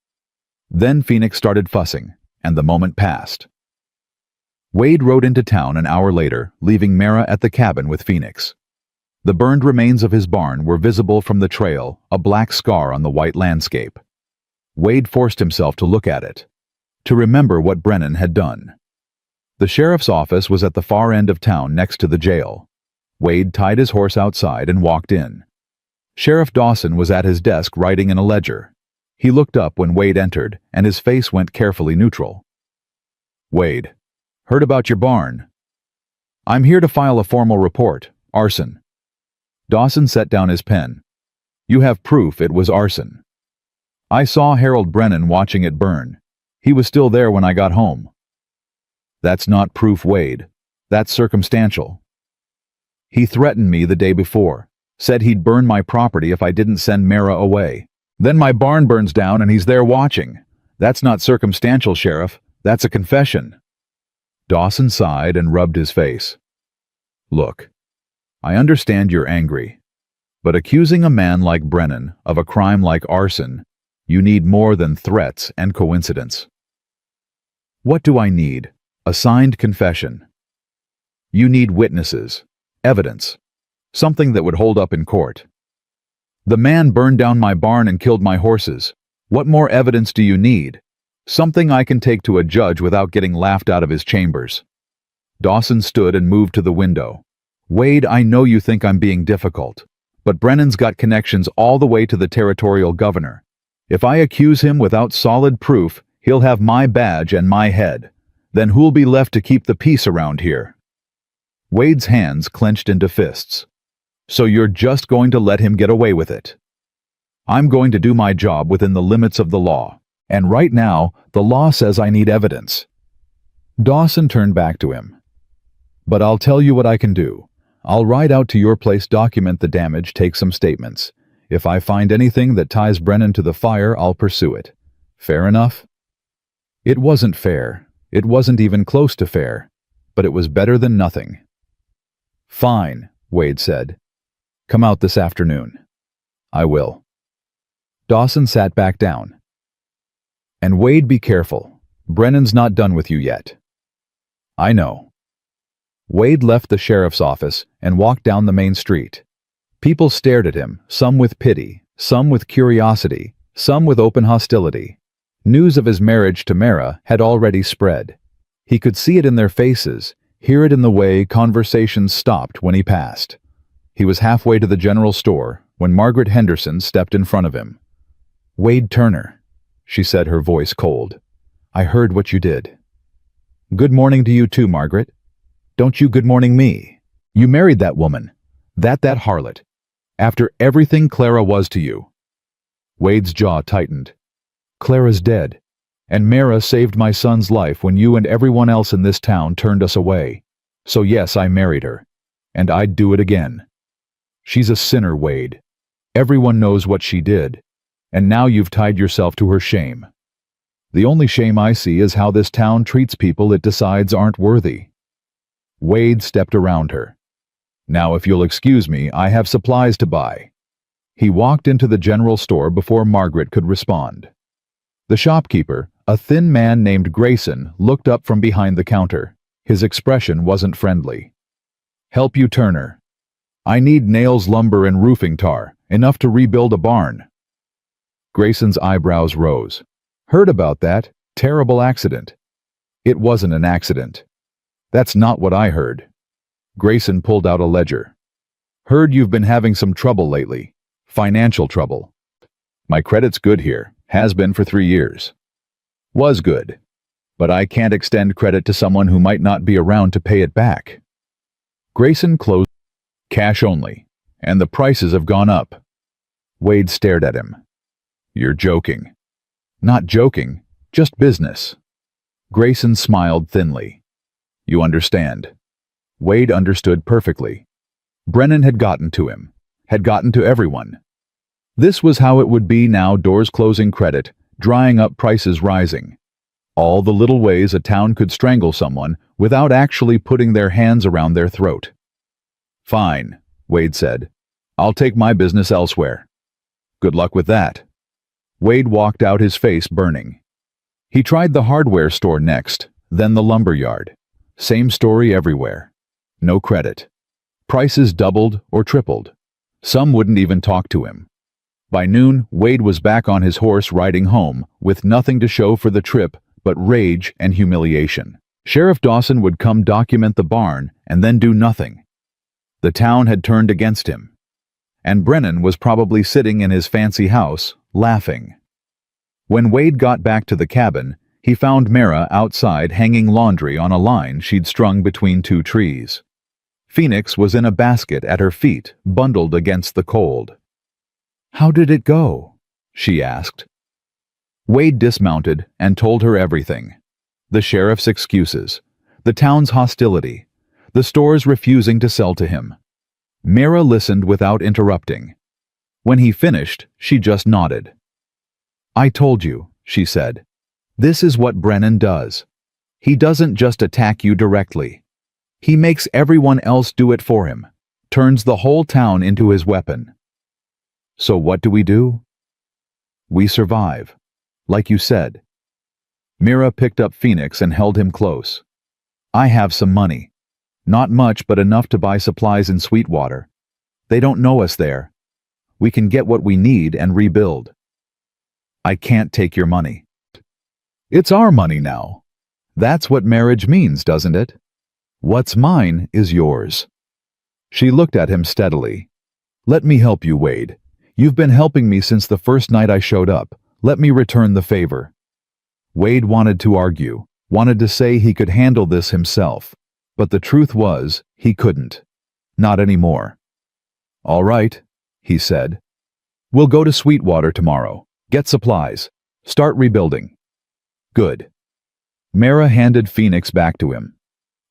Then Phoenix started fussing, and the moment passed. Wade rode into town an hour later, leaving Mara at the cabin with Phoenix. The burned remains of his barn were visible from the trail, a black scar on the white landscape. Wade forced himself to look at it, to remember what Brennan had done. The sheriff's office was at the far end of town next to the jail. Wade tied his horse outside and walked in. Sheriff Dawson was at his desk writing in a ledger. He looked up when Wade entered, and his face went carefully neutral. Wade, heard about your barn. I'm here to file a formal report, arson. Dawson set down his pen. You have proof it was arson. I saw Harold Brennan watching it burn. He was still there when I got home. That's not proof, Wade. That's circumstantial. He threatened me the day before, said he'd burn my property if I didn't send Mara away. Then my barn burns down and he's there watching. That's not circumstantial, Sheriff. That's a confession. Dawson sighed and rubbed his face. Look, I understand you're angry, but accusing a man like Brennan of a crime like arson, you need more than threats and coincidence. What do I need? A signed confession. You need witnesses, evidence, something that would hold up in court. The man burned down my barn and killed my horses. What more evidence do you need? Something I can take to a judge without getting laughed out of his chambers. Dawson stood and moved to the window. Wade, I know you think I'm being difficult, but Brennan's got connections all the way to the territorial governor. If I accuse him without solid proof, he'll have my badge and my head. Then who'll be left to keep the peace around here? Wade's hands clenched into fists. So you're just going to let him get away with it? I'm going to do my job within the limits of the law. And right now, the law says I need evidence. Dawson turned back to him. But I'll tell you what I can do. I'll ride out to your place, document the damage, take some statements. If I find anything that ties Brennan to the fire, I'll pursue it. Fair enough? It wasn't fair. It wasn't even close to fair. But it was better than nothing. Fine, Wade said. Come out this afternoon. I will. Dawson sat back down. And Wade, be careful. Brennan's not done with you yet. I know. Wade left the sheriff's office and walked down the main street. People stared at him, some with pity, some with curiosity, some with open hostility. News of his marriage to Mara had already spread. He could see it in their faces, hear it in the way conversations stopped when he passed. He was halfway to the general store when Margaret Henderson stepped in front of him. Wade Turner, she said, her voice cold. I heard what you did. Good morning to you too, Margaret. Don't you good morning me. You married that woman. That harlot. After everything Clara was to you. Wade's jaw tightened. Clara's dead. And Mara saved my son's life when you and everyone else in this town turned us away. So yes, I married her. And I'd do it again. She's a sinner, Wade. Everyone knows what she did. And now you've tied yourself to her shame. The only shame I see is how this town treats people it decides aren't worthy. Wade stepped around her. Now, if you'll excuse me, I have supplies to buy. He walked into the general store before Margaret could respond. The shopkeeper, a thin man named Grayson, looked up from behind the counter. His expression wasn't friendly. Help you, Turner. I need nails, lumber, and roofing tar, enough to rebuild a barn. Grayson's eyebrows rose. Heard about that? Terrible accident. It wasn't an accident. That's not what I heard. Grayson pulled out a ledger. Heard you've been having some trouble lately. Financial trouble. My credit's good here. Has been for 3 years. Was good. But I can't extend credit to someone who might not be around to pay it back. Grayson closed. Cash only. And the prices have gone up. Wade stared at him. You're joking. Not joking, just business. Grayson smiled thinly. You understand. Wade understood perfectly. Brennan had gotten to him. Had gotten to everyone. This was how it would be now, doors closing credit, drying up, prices rising. All the little ways a town could strangle someone without actually putting their hands around their throat. Fine, Wade said. I'll take my business elsewhere. Good luck with that. Wade walked out, his face burning. He tried the hardware store next, then the lumber yard. Same story everywhere. No credit. Prices doubled or tripled. Some wouldn't even talk to him. By noon, Wade was back on his horse riding home, with nothing to show for the trip but rage and humiliation. Sheriff Dawson would come document the barn and then do nothing. The town had turned against him. And Brennan was probably sitting in his fancy house, laughing. When Wade got back to the cabin, he found Mara outside hanging laundry on a line she'd strung between 2 trees. Phoenix was in a basket at her feet, bundled against the cold. How did it go? She asked. Wade dismounted and told her everything. The sheriff's excuses, the town's hostility, the stores refusing to sell to him. Mara listened without interrupting. When he finished, she just nodded. I told you, she said. This is what Brennan does. He doesn't just attack you directly. He makes everyone else do it for him, turns the whole town into his weapon. So what do? We survive. Like you said. Mira picked up Phoenix and held him close. I have some money. Not much, but enough to buy supplies in Sweetwater. They don't know us there. We can get what we need and rebuild. I can't take your money. It's our money now. That's what marriage means, doesn't it? What's mine is yours. She looked at him steadily. Let me help you, Wade. You've been helping me since the first night I showed up. Let me return the favor. Wade wanted to argue, wanted to say he could handle this himself. But the truth was, he couldn't. Not anymore. All right, he said. We'll go to Sweetwater tomorrow. Get supplies. Start rebuilding. Good. Mara handed Phoenix back to him.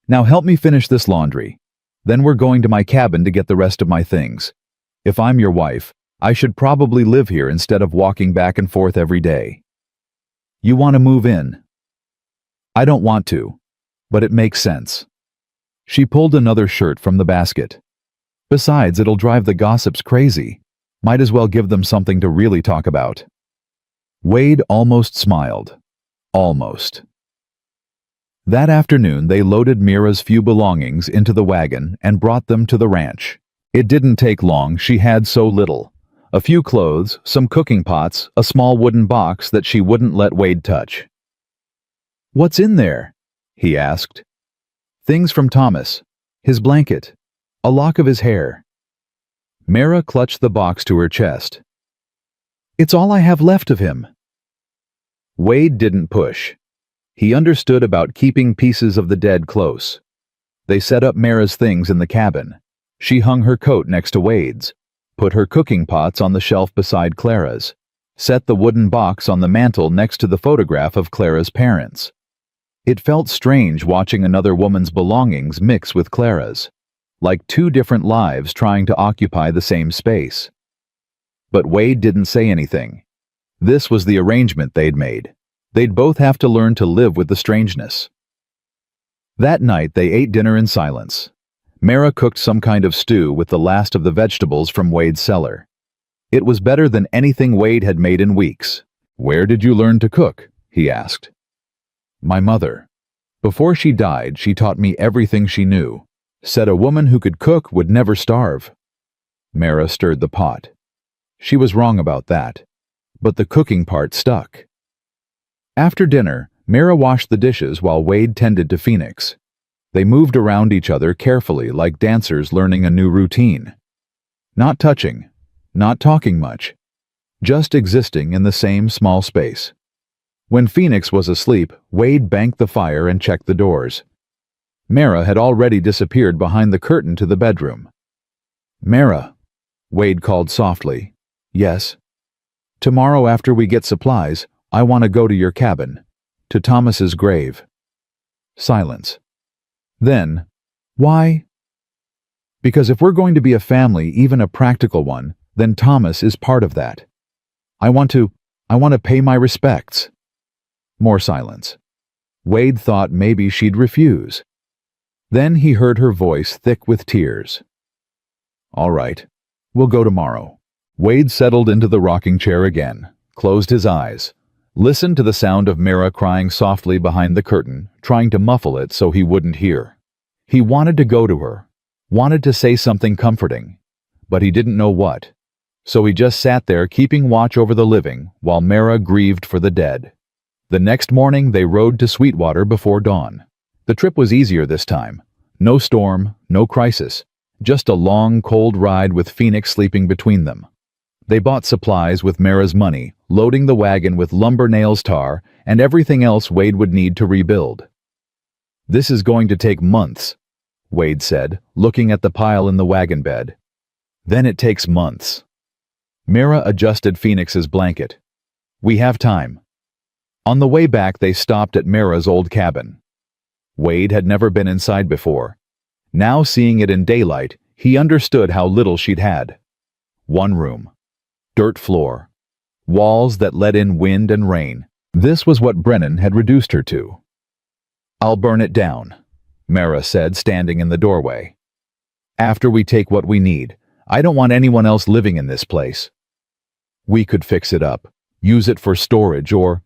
Now help me finish this laundry. Then we're going to my cabin to get the rest of my things. If I'm your wife, I should probably live here instead of walking back and forth every day. You want to move in? I don't want to, but it makes sense. She pulled another shirt from the basket. Besides, it'll drive the gossips crazy. Might as well give them something to really talk about. Wade almost smiled. Almost. That afternoon, they loaded Mira's few belongings into the wagon and brought them to the ranch. It didn't take long, she had so little. A few clothes, some cooking pots, a small wooden box that she wouldn't let Wade touch. What's in there? He asked. Things from Thomas. His blanket. A lock of his hair. Mara clutched the box to her chest. It's all I have left of him. Wade didn't push. He understood about keeping pieces of the dead close. They set up Mara's things in the cabin. She hung her coat next to Wade's, put her cooking pots on the shelf beside Clara's, set the wooden box on the mantel next to the photograph of Clara's parents. It felt strange watching another woman's belongings mix with Clara's, like 2 different lives trying to occupy the same space. But Wade didn't say anything. This was the arrangement they'd made. They'd both have to learn to live with the strangeness. That night they ate dinner in silence. Mara cooked some kind of stew with the last of the vegetables from Wade's cellar. It was better than anything Wade had made in weeks. Where did you learn to cook? He asked. My mother. Before she died, she taught me everything she knew. Said a woman who could cook would never starve. Mara stirred the pot. She was wrong about that. But the cooking part stuck. After dinner, Mara washed the dishes while Wade tended to Phoenix. They moved around each other carefully like dancers learning a new routine. Not touching, not talking much, just existing in the same small space. When Phoenix was asleep, Wade banked the fire and checked the doors. Mara had already disappeared behind the curtain to the bedroom. "Mara," Wade called softly. "Yes." "Tomorrow after we get supplies, I want to go to your cabin, to Thomas's grave." Silence. Then, "Why?" "Because if we're going to be a family, even a practical one, then Thomas is part of that. I want to pay my respects." More silence. Wade thought maybe she'd refuse. Then he heard her voice thick with tears. "All right, we'll go tomorrow." Wade settled into the rocking chair again, closed his eyes, listened to the sound of Mara crying softly behind the curtain, trying to muffle it so he wouldn't hear. He wanted to go to her, wanted to say something comforting, but he didn't know what. So he just sat there keeping watch over the living while Mara grieved for the dead. The next morning they rode to Sweetwater before dawn. The trip was easier this time. No storm, no crisis. Just a long, cold ride with Phoenix sleeping between them. They bought supplies with Mara's money, loading the wagon with lumber, nails, tar, and everything else Wade would need to rebuild. "This is going to take months," Wade said, looking at the pile in the wagon bed. "Then it takes months." Mara adjusted Phoenix's blanket. "We have time." On the way back they stopped at Mara's old cabin. Wade had never been inside before. Now seeing it in daylight, he understood how little she'd had. One room. Dirt floor. Walls that let in wind and rain. This was what Brennan had reduced her to. "I'll burn it down," Mara said, standing in the doorway. "After we take what we need. I don't want anyone else living in this place. We could fix it up, use it for storage, or—"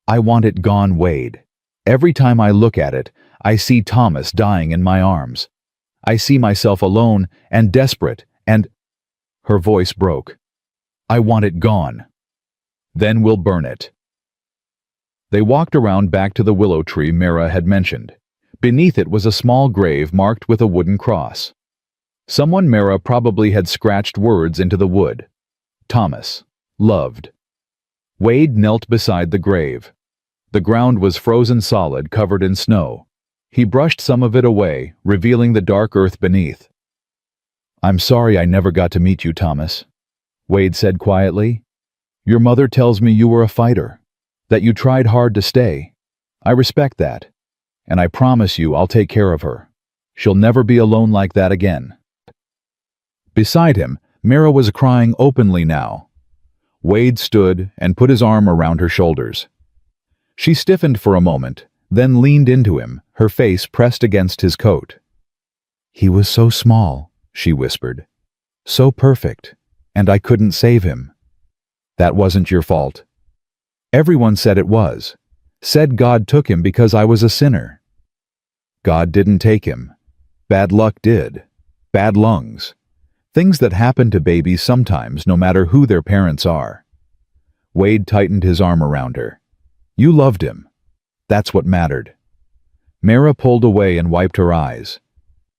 "I want it gone, Wade. Every time I look at it, I see Thomas dying in my arms. I see myself alone and desperate and—" Her voice broke. "I want it gone. Then we'll burn it." They walked around back to the willow tree Mara had mentioned. Beneath it was a small grave marked with a wooden cross. Someone Mara probably had scratched words into the wood. Thomas. Loved. Wade knelt beside the grave. The ground was frozen solid, covered in snow. He brushed some of it away, revealing the dark earth beneath. "I'm sorry I never got to meet you, Thomas," Wade said quietly. "Your mother tells me you were a fighter, that you tried hard to stay. I respect that, and I promise you I'll take care of her. She'll never be alone like that again." Beside him, Mara was crying openly now. Wade stood and put his arm around her shoulders. She stiffened for a moment, then leaned into him, her face pressed against his coat. "He was so small," she whispered. "So perfect, and I couldn't save him. That wasn't your fault. Everyone said it was. Said God took him because I was a sinner. God didn't take him. Bad luck did. Bad lungs. Things that happen to babies sometimes, no matter who their parents are." Wade tightened his arm around her. "You loved him. That's what mattered." Mara pulled away and wiped her eyes.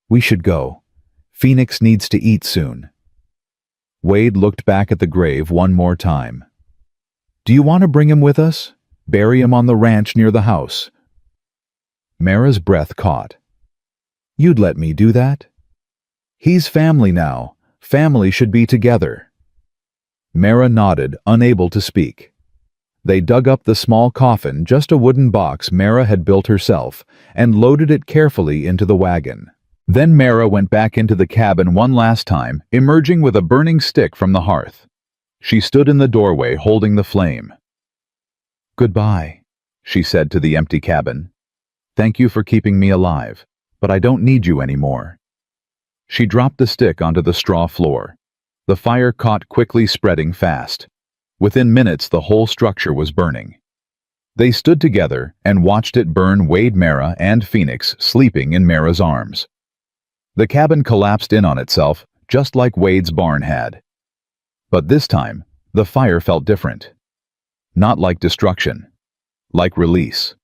"We should go. Phoenix needs to eat soon." Wade looked back at the grave one more time. "Do you want to bring him with us? Bury him on the ranch near the house?" Mara's breath caught. "You'd let me do that? He's family now. Family should be together." Mara nodded, unable to speak. They dug up the small coffin, just a wooden box Mara had built herself, and loaded it carefully into the wagon. Then Mara went back into the cabin one last time, emerging with a burning stick from the hearth. She stood in the doorway holding the flame. "Goodbye," she said to the empty cabin. "Thank you for keeping me alive, but I don't need you anymore." She dropped the stick onto the straw floor. The fire caught quickly, spreading fast. Within minutes, the whole structure was burning. They stood together and watched it burn, Wade, Mara, and Phoenix sleeping in Mara's arms. The cabin collapsed in on itself, just like Wade's barn had. But this time, the fire felt different. Not like destruction, like release.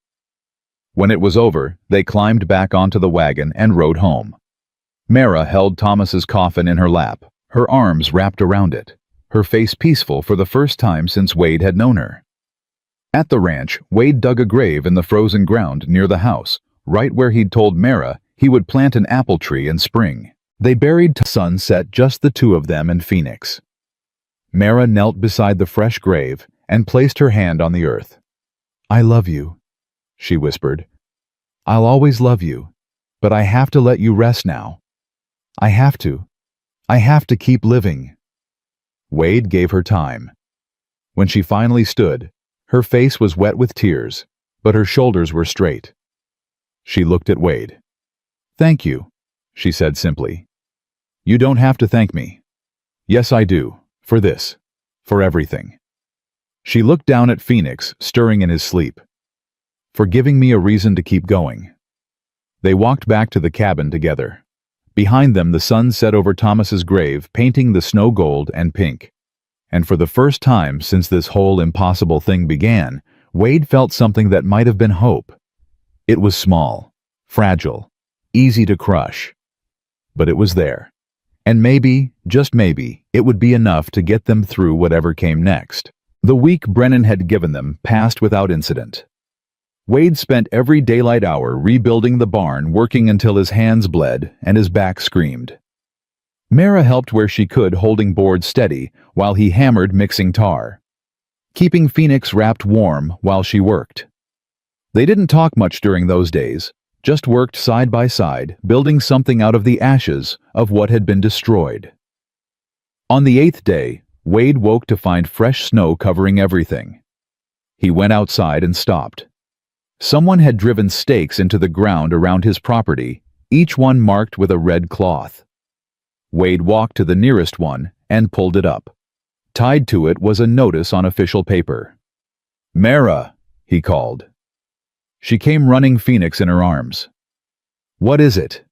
When it was over, they climbed back onto the wagon and rode home. Mara held Thomas's coffin in her lap, her arms wrapped around it, her face peaceful for the first time since Wade had known her. At the ranch, Wade dug a grave in the frozen ground near the house, right where he'd told Mara he would plant an apple tree in spring. They buried till sunset, just the two of them and Phoenix. Mara knelt beside the fresh grave and placed her hand on the earth. "I love you," she whispered. "I'll always love you, but I have to let you rest now. I have to. I have to keep living." Wade gave her time. When she finally stood, her face was wet with tears, but her shoulders were straight. She looked at Wade. "Thank you," she said simply. "You don't have to thank me." "Yes, I do. For this. For everything." She looked down at Phoenix, stirring in his sleep. "For giving me a reason to keep going." They walked back to the cabin together. Behind them, the sun set over Thomas's grave, painting the snow gold and pink. And for the first time since this whole impossible thing began, Wade felt something that might have been hope. It was small, fragile, easy to crush. But it was there. And maybe, just maybe, it would be enough to get them through whatever came next. The week Brennan had given them passed without incident. Wade spent every daylight hour rebuilding the barn, working until his hands bled and his back screamed. Mara helped where she could, holding boards steady while he hammered, mixing tar, keeping Phoenix wrapped warm while she worked. They didn't talk much during those days, just worked side by side, building something out of the ashes of what had been destroyed. On the 8th day, Wade woke to find fresh snow covering everything. He went outside and stopped. Someone had driven stakes into the ground around his property, each one marked with a red cloth. Wade walked to the nearest one and pulled it up. Tied to it was a notice on official paper. "Mara," he called. She came running, Phoenix in her arms. "What is it?"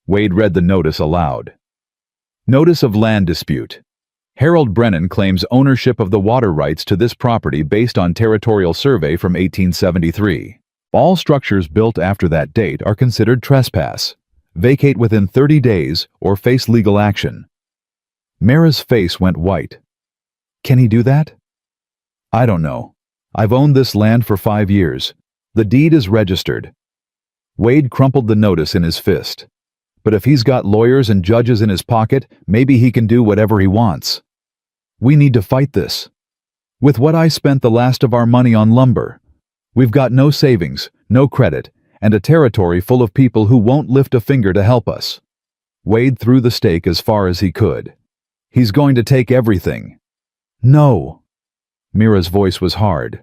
Wade read the notice aloud. "Notice of land dispute. Harold Brennan claims ownership of the water rights to this property based on territorial survey from 1873. All structures built after that date are considered trespass. Vacate within 30 days or face legal action." Mara's face went white. "Can he do that?" "I don't know. I've owned this land for 5 years. The deed is registered." Wade crumpled the notice in his fist. "But if he's got lawyers and judges in his pocket, maybe he can do whatever he wants. We need to fight this. With what I spent the last of our money on lumber, we've got no savings, no credit, and a territory full of people who won't lift a finger to help us." Wade threw the stake as far as he could. "He's going to take everything." "No." Mira's voice was hard.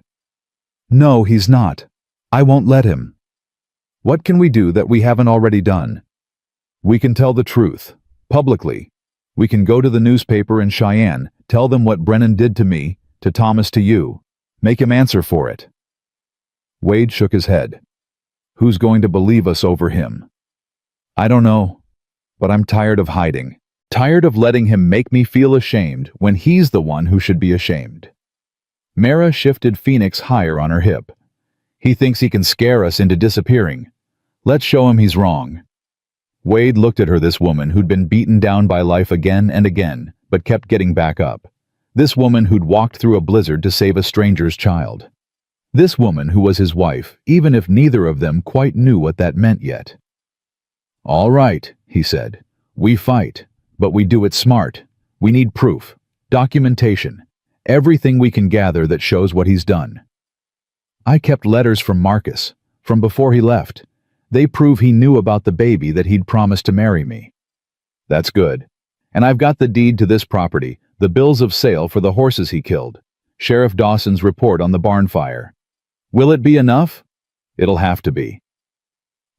"No, he's not. I won't let him." "What can we do that we haven't already done?" "We can tell the truth, publicly. We can go to the newspaper in Cheyenne, tell them what Brennan did to me, to Thomas, to you. Make him answer for it." Wade shook his head. "Who's going to believe us over him?" "I don't know, but I'm tired of hiding. Tired of letting him make me feel ashamed when he's the one who should be ashamed." Mara shifted Phoenix higher on her hip. "He thinks he can scare us into disappearing. Let's show him he's wrong." Wade looked at her, this woman who'd been beaten down by life again and again, but kept getting back up. This woman who'd walked through a blizzard to save a stranger's child. This woman who was his wife, even if neither of them quite knew what that meant yet. "All right," he said. "We fight, but we do it smart. We need proof, documentation, everything we can gather that shows what he's done." "I kept letters from Marcus, from before he left. They prove he knew about the baby that he'd promised to marry me." "That's good. And I've got the deed to this property, the bills of sale for the horses he killed, Sheriff Dawson's report on the barn fire. Will it be enough? It'll have to be."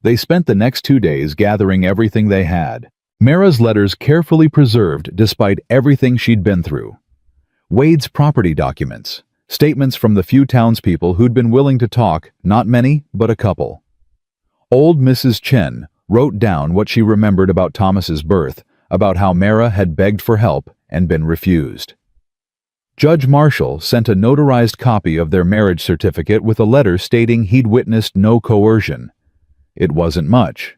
They spent the next 2 days gathering everything they had. Mara's letters carefully preserved despite everything she'd been through. Wade's property documents, statements from the few townspeople who'd been willing to talk, not many, but a couple. Old Mrs. Chen wrote down what she remembered about Thomas's birth, about how Mara had begged for help and been refused. Judge Marshall sent a notarized copy of their marriage certificate with a letter stating he'd witnessed no coercion. It wasn't much,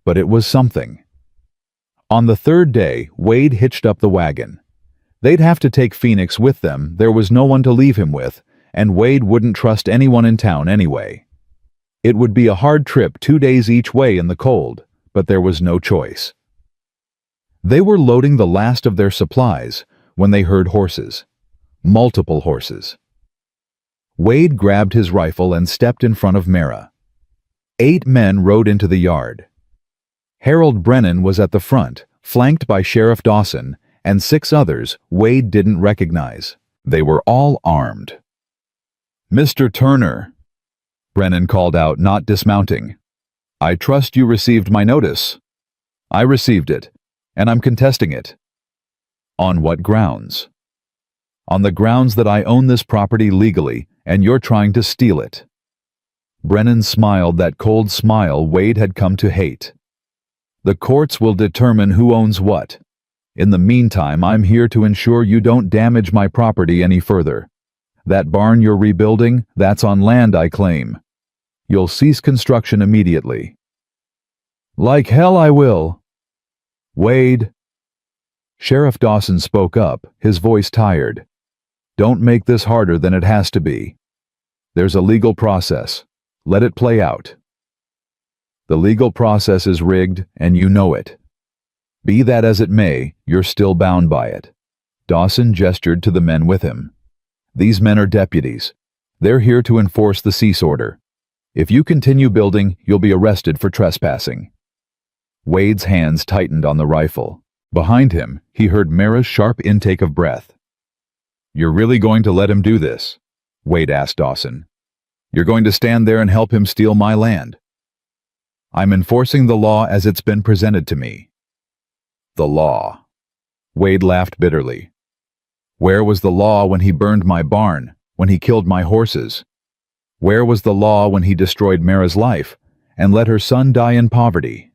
but it was something. On the third day, Wade hitched up the wagon. They'd have to take Phoenix with them, there was no one to leave him with, and Wade wouldn't trust anyone in town anyway. It would be a hard trip 2 days each way in the cold, but there was no choice. They were loading the last of their supplies when they heard horses. Multiple horses. Wade grabbed his rifle and stepped in front of Mara. 8 men rode into the yard. Harold Brennan was at the front, flanked by Sheriff Dawson, and 6 others Wade didn't recognize. They were all armed. "Mr. Turner," Brennan called out, not dismounting. "I trust you received my notice." "I received it, and I'm contesting it." "On what grounds?" "On the grounds that I own this property legally, and you're trying to steal it." Brennan smiled that cold smile Wade had come to hate. "The courts will determine who owns what. In the meantime, I'm here to ensure you don't damage my property any further. That barn you're rebuilding, that's on land I claim. You'll cease construction immediately." "Like hell I will." "Wade." Sheriff Dawson spoke up, his voice tired. "Don't make this harder than it has to be. There's a legal process. Let it play out." "The legal process is rigged, and you know it. Be that as it may, you're still bound by it." Dawson gestured to the men with him. "These men are deputies. They're here to enforce the cease order. If you continue building, you'll be arrested for trespassing." Wade's hands tightened on the rifle. Behind him, he heard Mara's sharp intake of breath. "You're really going to let him do this?" Wade asked Dawson. "You're going to stand there and help him steal my land?" "I'm enforcing the law as it's been presented to me." "The law." Wade laughed bitterly. "Where was the law when he burned my barn, when he killed my horses? Where was the law when he destroyed Mara's life and let her son die in poverty?"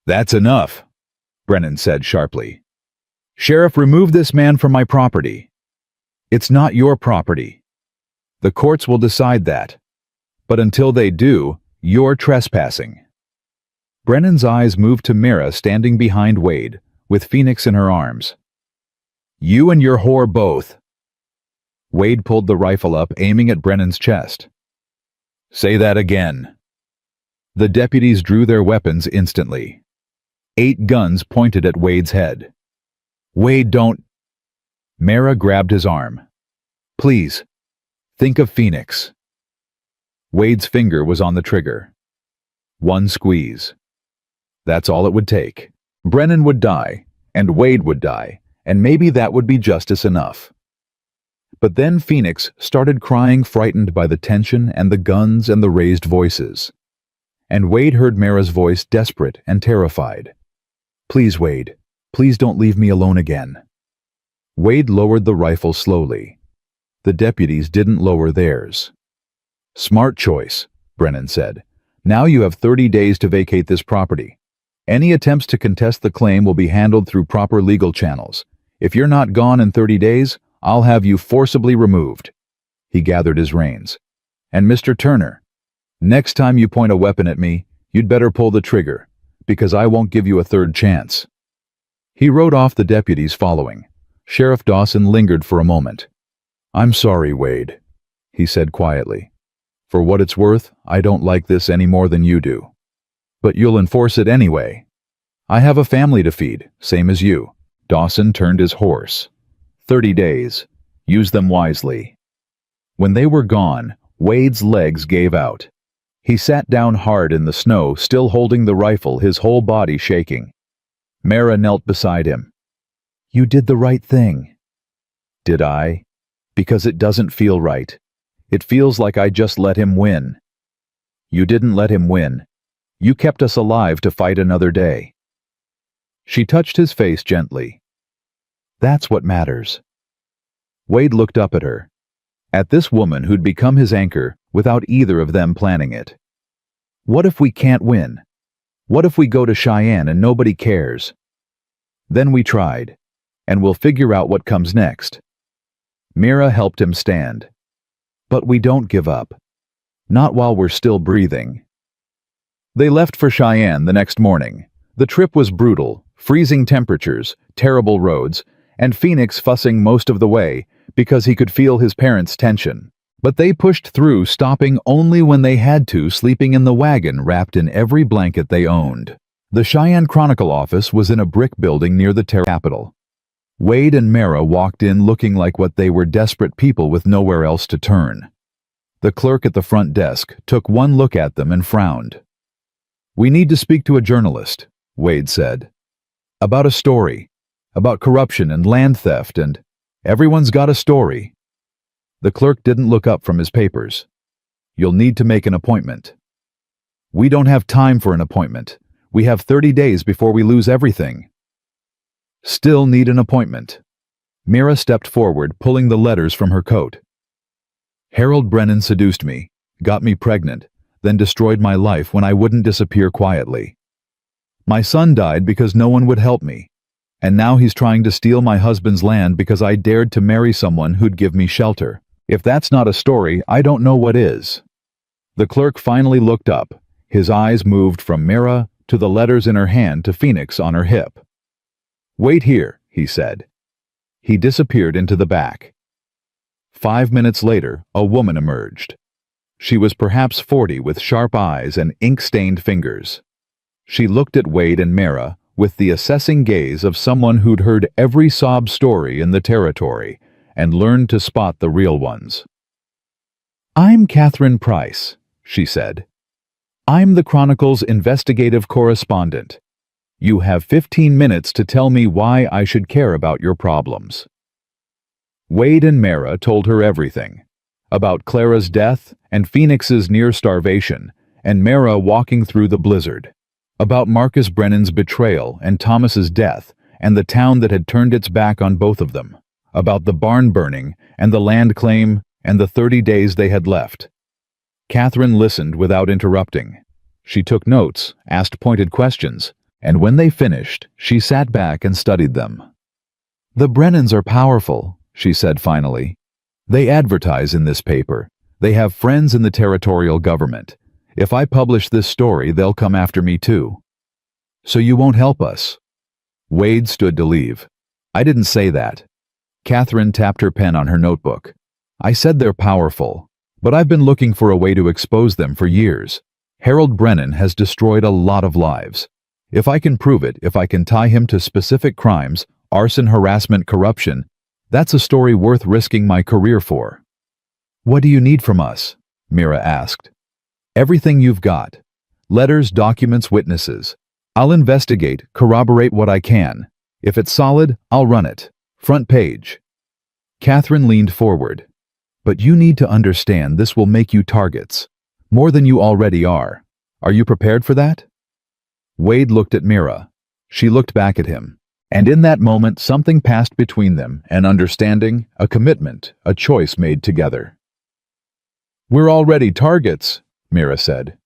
"That's enough," Brennan said sharply. "Sheriff, remove this man from my property." "It's not your property. The courts will decide that. But until they do, you're trespassing." Brennan's eyes moved to Mara standing behind Wade, with Phoenix in her arms. "You and your whore both." Wade pulled the rifle up, aiming at Brennan's chest. "Say that again." The deputies drew their weapons instantly. 8 guns pointed at Wade's head. "Wade, don't—" Mara grabbed his arm. "Please, think of Phoenix." Wade's finger was on the trigger. One squeeze. That's all it would take. Brennan would die, and Wade would die, and maybe that would be justice enough. But then Phoenix started crying, frightened by the tension and the guns and the raised voices. And Wade heard Mara's voice, desperate and terrified. "Please, Wade, please don't leave me alone again." Wade lowered the rifle slowly. The deputies didn't lower theirs. "Smart choice," Brennan said. "Now you have 30 days to vacate this property. Any attempts to contest the claim will be handled through proper legal channels. If you're not gone in 30 days, I'll have you forcibly removed." He gathered his reins. "And Mr. Turner, next time you point a weapon at me, you'd better pull the trigger, because I won't give you a third chance." He rode off, the deputies following. Sheriff Dawson lingered for a moment. "I'm sorry, Wade," he said quietly. "For what it's worth, I don't like this any more than you do. But you'll enforce it anyway. I have a family to feed, same as you." Dawson turned his horse. 30 days. Use them wisely." When they were gone, Wade's legs gave out. He sat down hard in the snow, still holding the rifle, his whole body shaking. Mara knelt beside him. "You did the right thing." "Did I? Because it doesn't feel right. It feels like I just let him win." "You didn't let him win. You kept us alive to fight another day." She touched his face gently. "That's what matters." Wade looked up at her. At this woman who'd become his anchor without either of them planning it. "What if we can't win? What if we go to Cheyenne and nobody cares?" "Then we tried, and we'll figure out what comes next." Mira helped him stand. But we don't give up. Not while we're still breathing. They left for Cheyenne the next morning. The trip was brutal, freezing temperatures, terrible roads, and Phoenix fussing most of the way because he could feel his parents' tension. But they pushed through, stopping only when they had to, sleeping in the wagon wrapped in every blanket they owned. The Cheyenne Chronicle office was in a brick building near the capital. Wade and Mara walked in looking like what they were, desperate people with nowhere else to turn. The clerk at the front desk took one look at them and frowned. "We need to speak to a journalist," Wade said. "About a story. About corruption and land theft, and everyone's got a story." The clerk didn't look up from his papers. "You'll need to make an appointment." "We don't have time for an appointment. We have 30 days before we lose everything." "Still need an appointment." Mira stepped forward, pulling the letters from her coat. "Harold Brennan seduced me, got me pregnant, then destroyed my life when I wouldn't disappear quietly. My son died because no one would help me, and now he's trying to steal my husband's land because I dared to marry someone who'd give me shelter. If that's not a story, I don't know what is." The clerk finally looked up. His eyes moved from Mira to the letters in her hand to Phoenix on her hip. "Wait here," he said. He disappeared into the back. 5 minutes later, a woman emerged. She was perhaps 40, with sharp eyes and ink-stained fingers. She looked at Wade and Mara with the assessing gaze of someone who'd heard every sob story in the territory and learned to spot the real ones. "I'm Catherine Price," she said. "I'm the Chronicle's investigative correspondent. You have 15 minutes to tell me why I should care about your problems." Wade and Mara told her everything. About Clara's death and Phoenix's near starvation, and Mara walking through the blizzard. About Marcus Brennan's betrayal and Thomas's death, and the town that had turned its back on both of them. About the barn burning, and the land claim, and the 30 days they had left. Catherine listened without interrupting. She took notes, asked pointed questions, and when they finished, she sat back and studied them. "The Brennans are powerful," she said finally. "They advertise in this paper. They have friends in the territorial government. If I publish this story, they'll come after me too." "So you won't help us?" Wade stood to leave. "I didn't say that." Catherine tapped her pen on her notebook. "I said they're powerful, but I've been looking for a way to expose them for years. Harold Brennan has destroyed a lot of lives. If I can prove it, if I can tie him to specific crimes, arson, harassment, corruption, that's a story worth risking my career for." "What do you need from us?" Mira asked. "Everything you've got. Letters, documents, witnesses. I'll investigate, corroborate what I can. If it's solid, I'll run it. Front page." Catherine leaned forward. "But you need to understand this will make you targets. More than you already are. Are you prepared for that?" Wade looked at Mira. She looked back at him. And in that moment, something passed between them, an understanding, a commitment, a choice made together. "We're already targets," Mira said.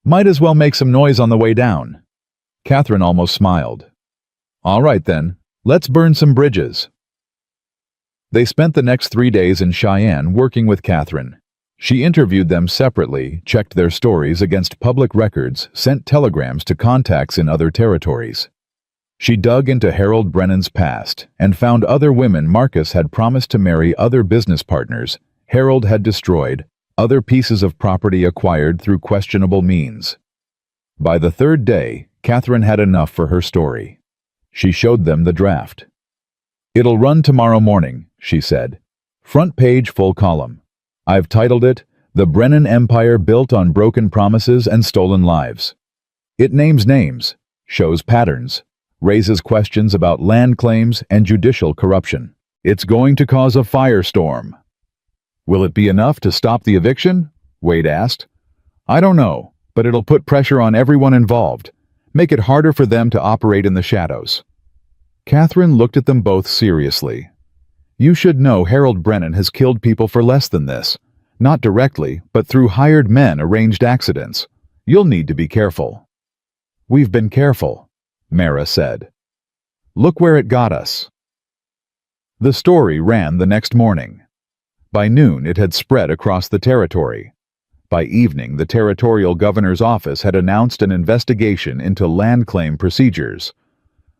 "Might as well make some noise on the way down." Catherine almost smiled. "All right then, let's burn some bridges." They spent the next 3 days in Cheyenne working with Catherine. She interviewed them separately, checked their stories against public records, sent telegrams to contacts in other territories. She dug into Harold Brennan's past and found other women Marcus had promised to marry, other business partners Harold had destroyed, other pieces of property acquired through questionable means. By the third day, Catherine had enough for her story. She showed them the draft. "It'll run tomorrow morning," she said. "Front page, full column. I've titled it, 'The Brennan Empire Built on Broken Promises and Stolen Lives.' It names names, shows patterns, raises questions about land claims and judicial corruption. It's going to cause a firestorm." "Will it be enough to stop the eviction?" Wade asked. "I don't know, but it'll put pressure on everyone involved, make it harder for them to operate in the shadows." Catherine looked at them both seriously. "You should know Harold Brennan has killed people for less than this. Not directly, but through hired men, arranged accidents. You'll need to be careful." "We've been careful," Mara said. "Look where it got us." The story ran the next morning. By noon, it had spread across the territory. By evening, the territorial governor's office had announced an investigation into land claim procedures.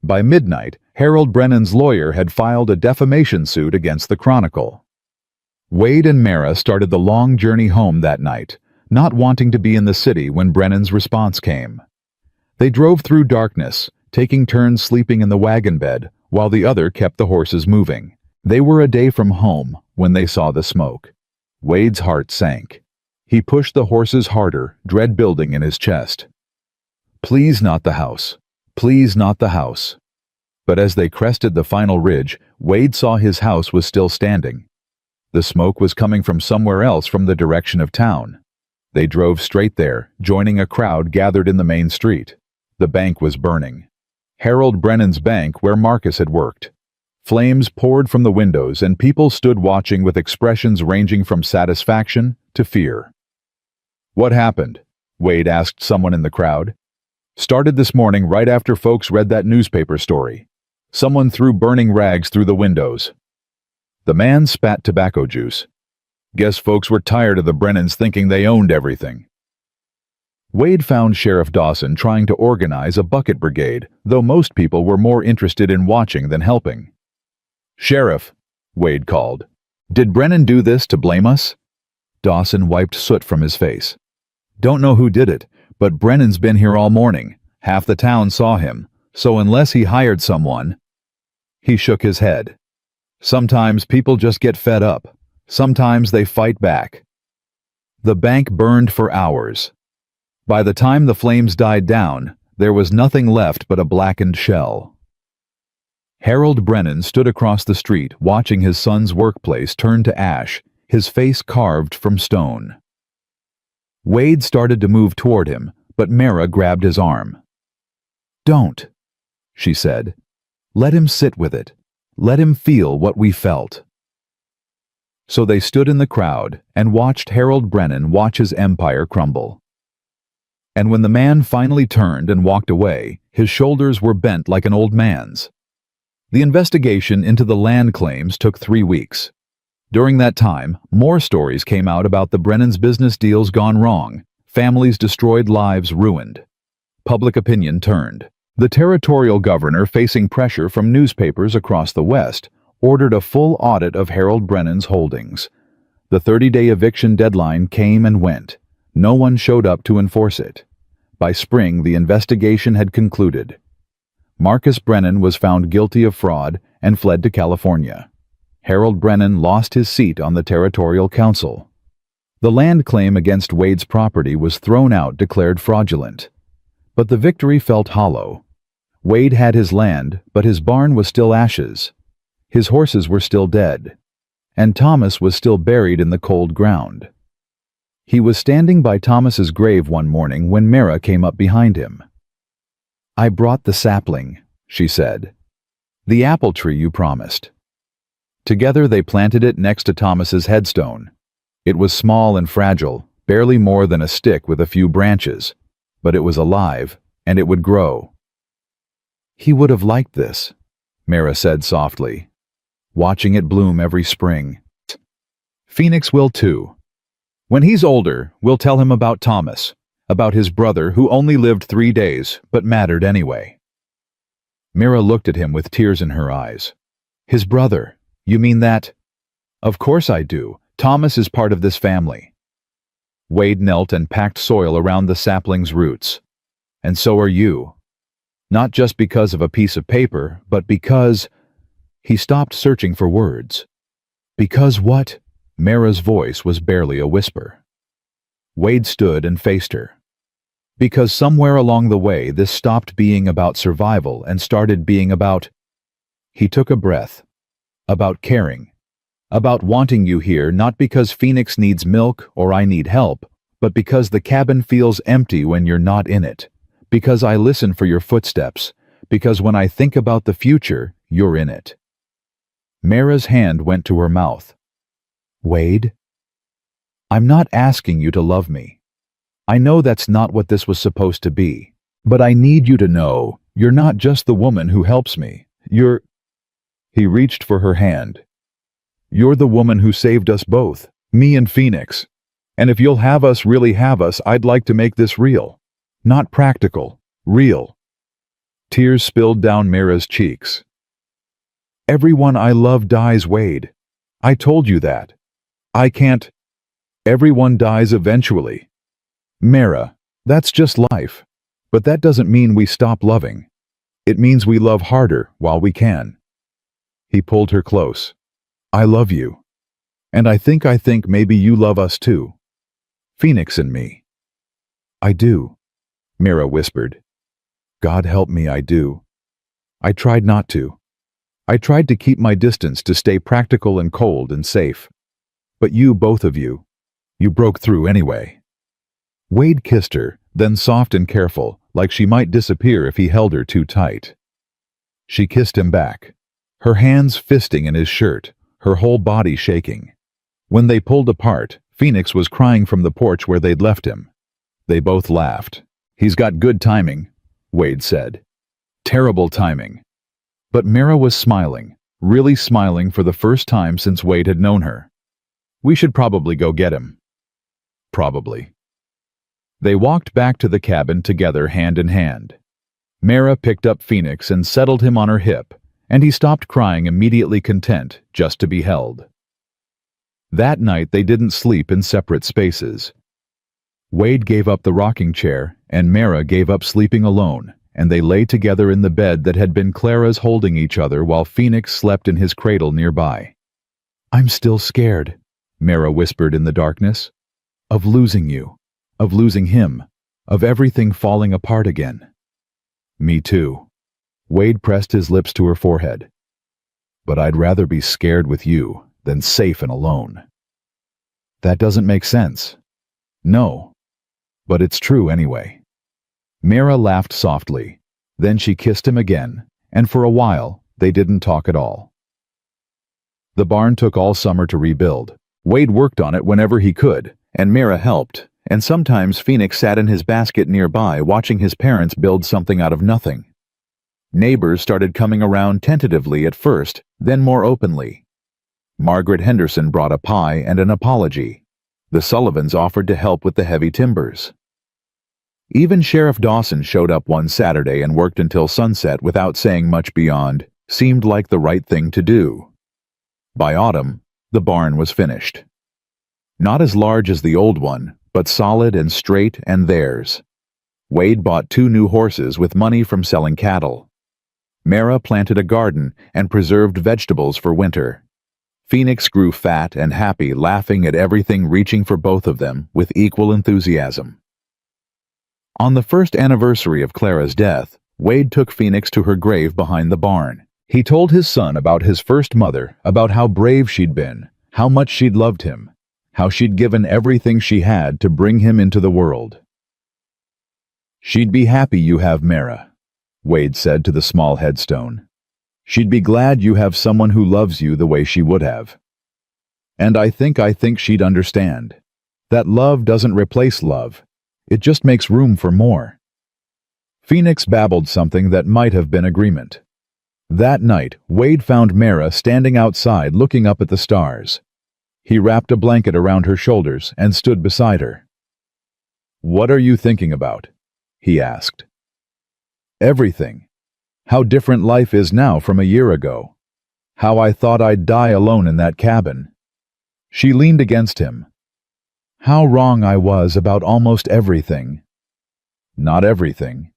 By midnight, Harold Brennan's lawyer had filed a defamation suit against the Chronicle. Wade and Mara started the long journey home that night, not wanting to be in the city when Brennan's response came. They drove through darkness, taking turns sleeping in the wagon bed, while the other kept the horses moving. They were a day from home when they saw the smoke. Wade's heart sank. He pushed the horses harder, dread building in his chest. Please not the house. Please not the house. But as they crested the final ridge, Wade saw his house was still standing. The smoke was coming from somewhere else from the direction of town. They drove straight there, joining a crowd gathered in the main street. The bank was burning. Harold Brennan's bank, where Marcus had worked. Flames poured from the windows, and people stood watching with expressions ranging from satisfaction to fear. "What happened?" Wade asked someone in the crowd. "Started this morning right after folks read that newspaper story. Someone threw burning rags through the windows." The man spat tobacco juice. "Guess folks were tired of the Brennans thinking they owned everything." Wade found Sheriff Dawson trying to organize a bucket brigade, though most people were more interested in watching than helping. "Sheriff," Wade called, "did Brennan do this to blame us?" Dawson wiped soot from his face. "Don't know who did it, but Brennan's been here all morning. Half the town saw him, so unless he hired someone—" He shook his head. "Sometimes people just get fed up. Sometimes they fight back." The bank burned for hours. By the time the flames died down, there was nothing left but a blackened shell. Harold Brennan stood across the street watching his son's workplace turn to ash, his face carved from stone. Wade started to move toward him, but Mara grabbed his arm. "Don't," she said. "Let him sit with it. Let him feel what we felt." So they stood in the crowd and watched Harold Brennan watch his empire crumble. And when the man finally turned and walked away, his shoulders were bent like an old man's. The investigation into the land claims took 3 weeks. During that time, more stories came out about the Brennans' business deals gone wrong, families destroyed, lives ruined. Public opinion turned. The territorial governor, facing pressure from newspapers across the West, ordered a full audit of Harold Brennan's holdings. The 30-day eviction deadline came and went. No one showed up to enforce it. By spring, the investigation had concluded. Marcus Brennan was found guilty of fraud and fled to California. Harold Brennan lost his seat on the Territorial Council. The land claim against Wade's property was thrown out, declared fraudulent. But the victory felt hollow. Wade had his land, but his barn was still ashes. His horses were still dead. And Thomas was still buried in the cold ground. He was standing by Thomas's grave one morning when Mara came up behind him. "I brought the sapling," she said. "The apple tree you promised." Together they planted it next to Thomas's headstone. It was small and fragile, barely more than a stick with a few branches, but it was alive, and it would grow. "He would have liked this," Mara said softly, "watching it bloom every spring. Phoenix will too. When he's older, we'll tell him about Thomas, about his brother who only lived 3 days, but mattered anyway." Mira looked at him with tears in her eyes. "His brother? You mean that?" "Of course I do. Thomas is part of this family." Wade knelt and packed soil around the sapling's roots. "And so are you. Not just because of a piece of paper, but because—" He stopped searching for words. "Because what?" Mara's voice was barely a whisper. Wade stood and faced her. "Because somewhere along the way this stopped being about survival and started being about—" He took a breath. "About caring. About wanting you here not because Phoenix needs milk or I need help, but because the cabin feels empty when you're not in it. Because I listen for your footsteps. Because when I think about the future, you're in it." Mara's hand went to her mouth. "Wade, I'm not asking you to love me. I know that's not what this was supposed to be. But I need you to know you're not just the woman who helps me. You're—" He reached for her hand. You're the woman who saved us both, me and Phoenix. And if you'll have us really have us, I'd like to make this real. Not practical, real." Tears spilled down Mira's cheeks. "Everyone I love dies, Wade. I told you that. I can't. Everyone dies eventually. Mira, that's just life. But that doesn't mean we stop loving. It means we love harder while we can." He pulled her close. "I love you. And I think maybe you love us too. Phoenix and me." "I do," Mira whispered. "God help me, I do. I tried not to. I tried to keep my distance, to stay practical and cold and safe. But you, both of you broke through anyway." Wade kissed her, then soft and careful, like she might disappear if he held her too tight. She kissed him back, her hands fisting in his shirt, her whole body shaking. When they pulled apart, Phoenix was crying from the porch where they'd left him. They both laughed. "He's got good timing," Wade said. "Terrible timing." But Mira was smiling, really smiling for the first time since Wade had known her. "We should probably go get him." Probably. They walked back to the cabin together, hand in hand. Mira picked up Phoenix and settled him on her hip, and he stopped crying, immediately content just to be held. That night they didn't sleep in separate spaces. Wade gave up the rocking chair, and Mira gave up sleeping alone, and they lay together in the bed that had been Clara's, holding each other while Phoenix slept in his cradle nearby. "I'm still scared," Mira whispered in the darkness. "Of losing you, of losing him, of everything falling apart again." "Me too." Wade pressed his lips to her forehead. "But I'd rather be scared with you than safe and alone." "That doesn't make sense." "No. But it's true anyway." Mira laughed softly. Then she kissed him again, and for a while they didn't talk at all. The barn took all summer to rebuild. Wade worked on it whenever he could, and Mira helped, and sometimes Phoenix sat in his basket nearby watching his parents build something out of nothing. Neighbors started coming around tentatively at first, then more openly. Margaret Henderson brought a pie and an apology. The Sullivans offered to help with the heavy timbers. Even Sheriff Dawson showed up one Saturday and worked until sunset without saying much beyond, "Seemed like the right thing to do." By autumn, the barn was finished. Not as large as the old one, but solid and straight and theirs. Wade bought 2 new horses with money from selling cattle. Mira planted a garden and preserved vegetables for winter. Phoenix grew fat and happy, laughing at everything, reaching for both of them with equal enthusiasm. On the first anniversary of Clara's death, Wade took Phoenix to her grave behind the barn. He told his son about his first mother, about how brave she'd been, how much she'd loved him, how she'd given everything she had to bring him into the world. "She'd be happy you have Mira," Wade said to the small headstone. "She'd be glad you have someone who loves you the way she would have. And I think she'd understand. That love doesn't replace love. It just makes room for more." Phoenix babbled something that might have been agreement. That night, Wade found Mira standing outside looking up at the stars. He wrapped a blanket around her shoulders and stood beside her. "What are you thinking about?" he asked. "Everything. How different life is now from a year ago. How I thought I'd die alone in that cabin." She leaned against him. "How wrong I was about almost everything." "Not everything.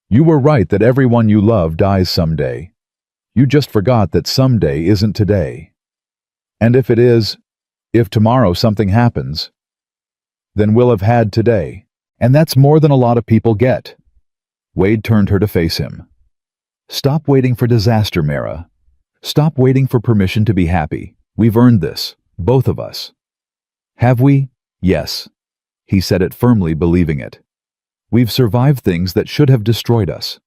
You were right that everyone you love dies someday. You just forgot that someday isn't today. And if it is, if tomorrow something happens, then we'll have had today. And that's more than a lot of people get." Wade turned her to face him. "Stop waiting for disaster, Mira. Stop waiting for permission to be happy. We've earned this, both of us." "Have we?" "Yes." He said it firmly, believing it. "We've survived things that should have destroyed us.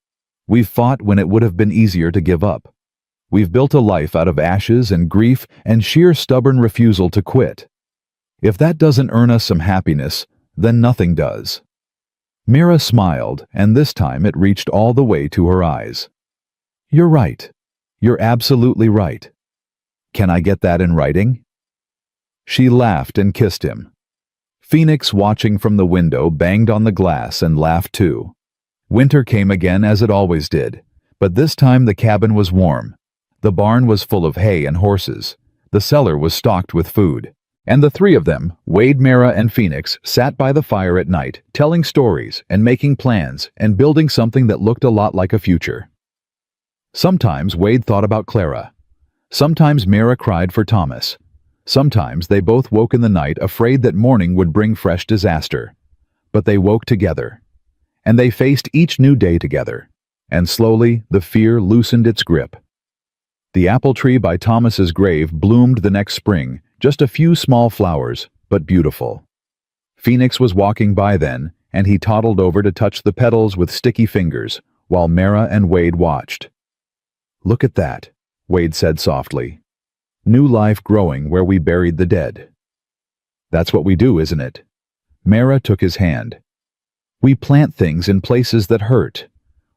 We've fought when it would have been easier to give up. We've built a life out of ashes and grief and sheer stubborn refusal to quit. If that doesn't earn us some happiness, then nothing does." Mira smiled, and this time it reached all the way to her eyes. "You're right. You're absolutely right. Can I get that in writing?" She laughed and kissed him. Phoenix, watching from the window, banged on the glass and laughed too. Winter came again as it always did, but this time the cabin was warm. The barn was full of hay and horses. The cellar was stocked with food. And the three of them, Wade, Mara, and Phoenix, sat by the fire at night, telling stories and making plans and building something that looked a lot like a future. Sometimes Wade thought about Clara. Sometimes Mara cried for Thomas. Sometimes they both woke in the night afraid that morning would bring fresh disaster. But they woke together. And they faced each new day together. And slowly the fear loosened its grip. The apple tree by Thomas's grave bloomed the next spring, just a few small flowers, but beautiful. Phoenix was walking by then, and he toddled over to touch the petals with sticky fingers, while Mara and Wade watched. "Look at that," Wade said softly. "New life growing where we buried the dead." "That's what we do, isn't it?" Mara took his hand. "We plant things in places that hurt.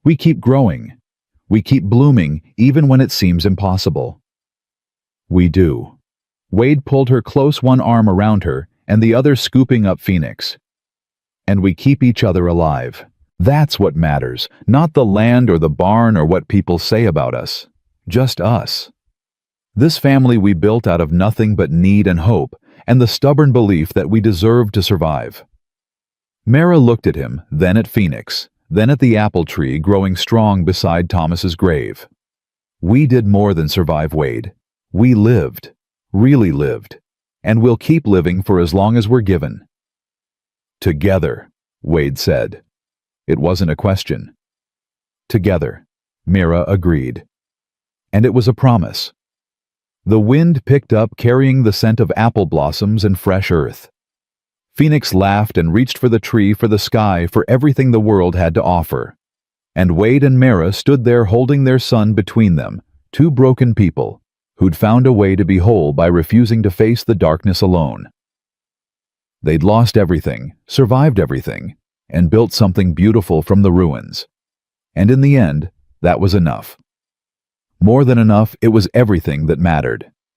We keep growing. We keep blooming even when it seems impossible." "We do." Wade pulled her close, one arm around her and the other scooping up Phoenix. "And we keep each other alive. That's what matters, not the land or the barn or what people say about us. Just us. This family we built out of nothing but need and hope, and the stubborn belief that we deserve to survive." Mara looked at him, then at Phoenix, then at the apple tree growing strong beside Thomas's grave. "We did more than survive, Wade. We lived, really lived, and we'll keep living for as long as we're given." "Together," Wade said. It wasn't a question. "Together," Mara agreed. And it was a promise. The wind picked up, carrying the scent of apple blossoms and fresh earth. Phoenix laughed and reached for the tree, for the sky, for everything the world had to offer. And Wade and Mara stood there holding their son between them, two broken people who'd found a way to be whole by refusing to face the darkness alone. They'd lost everything, survived everything, and built something beautiful from the ruins. And in the end, that was enough. More than enough, it was everything that mattered.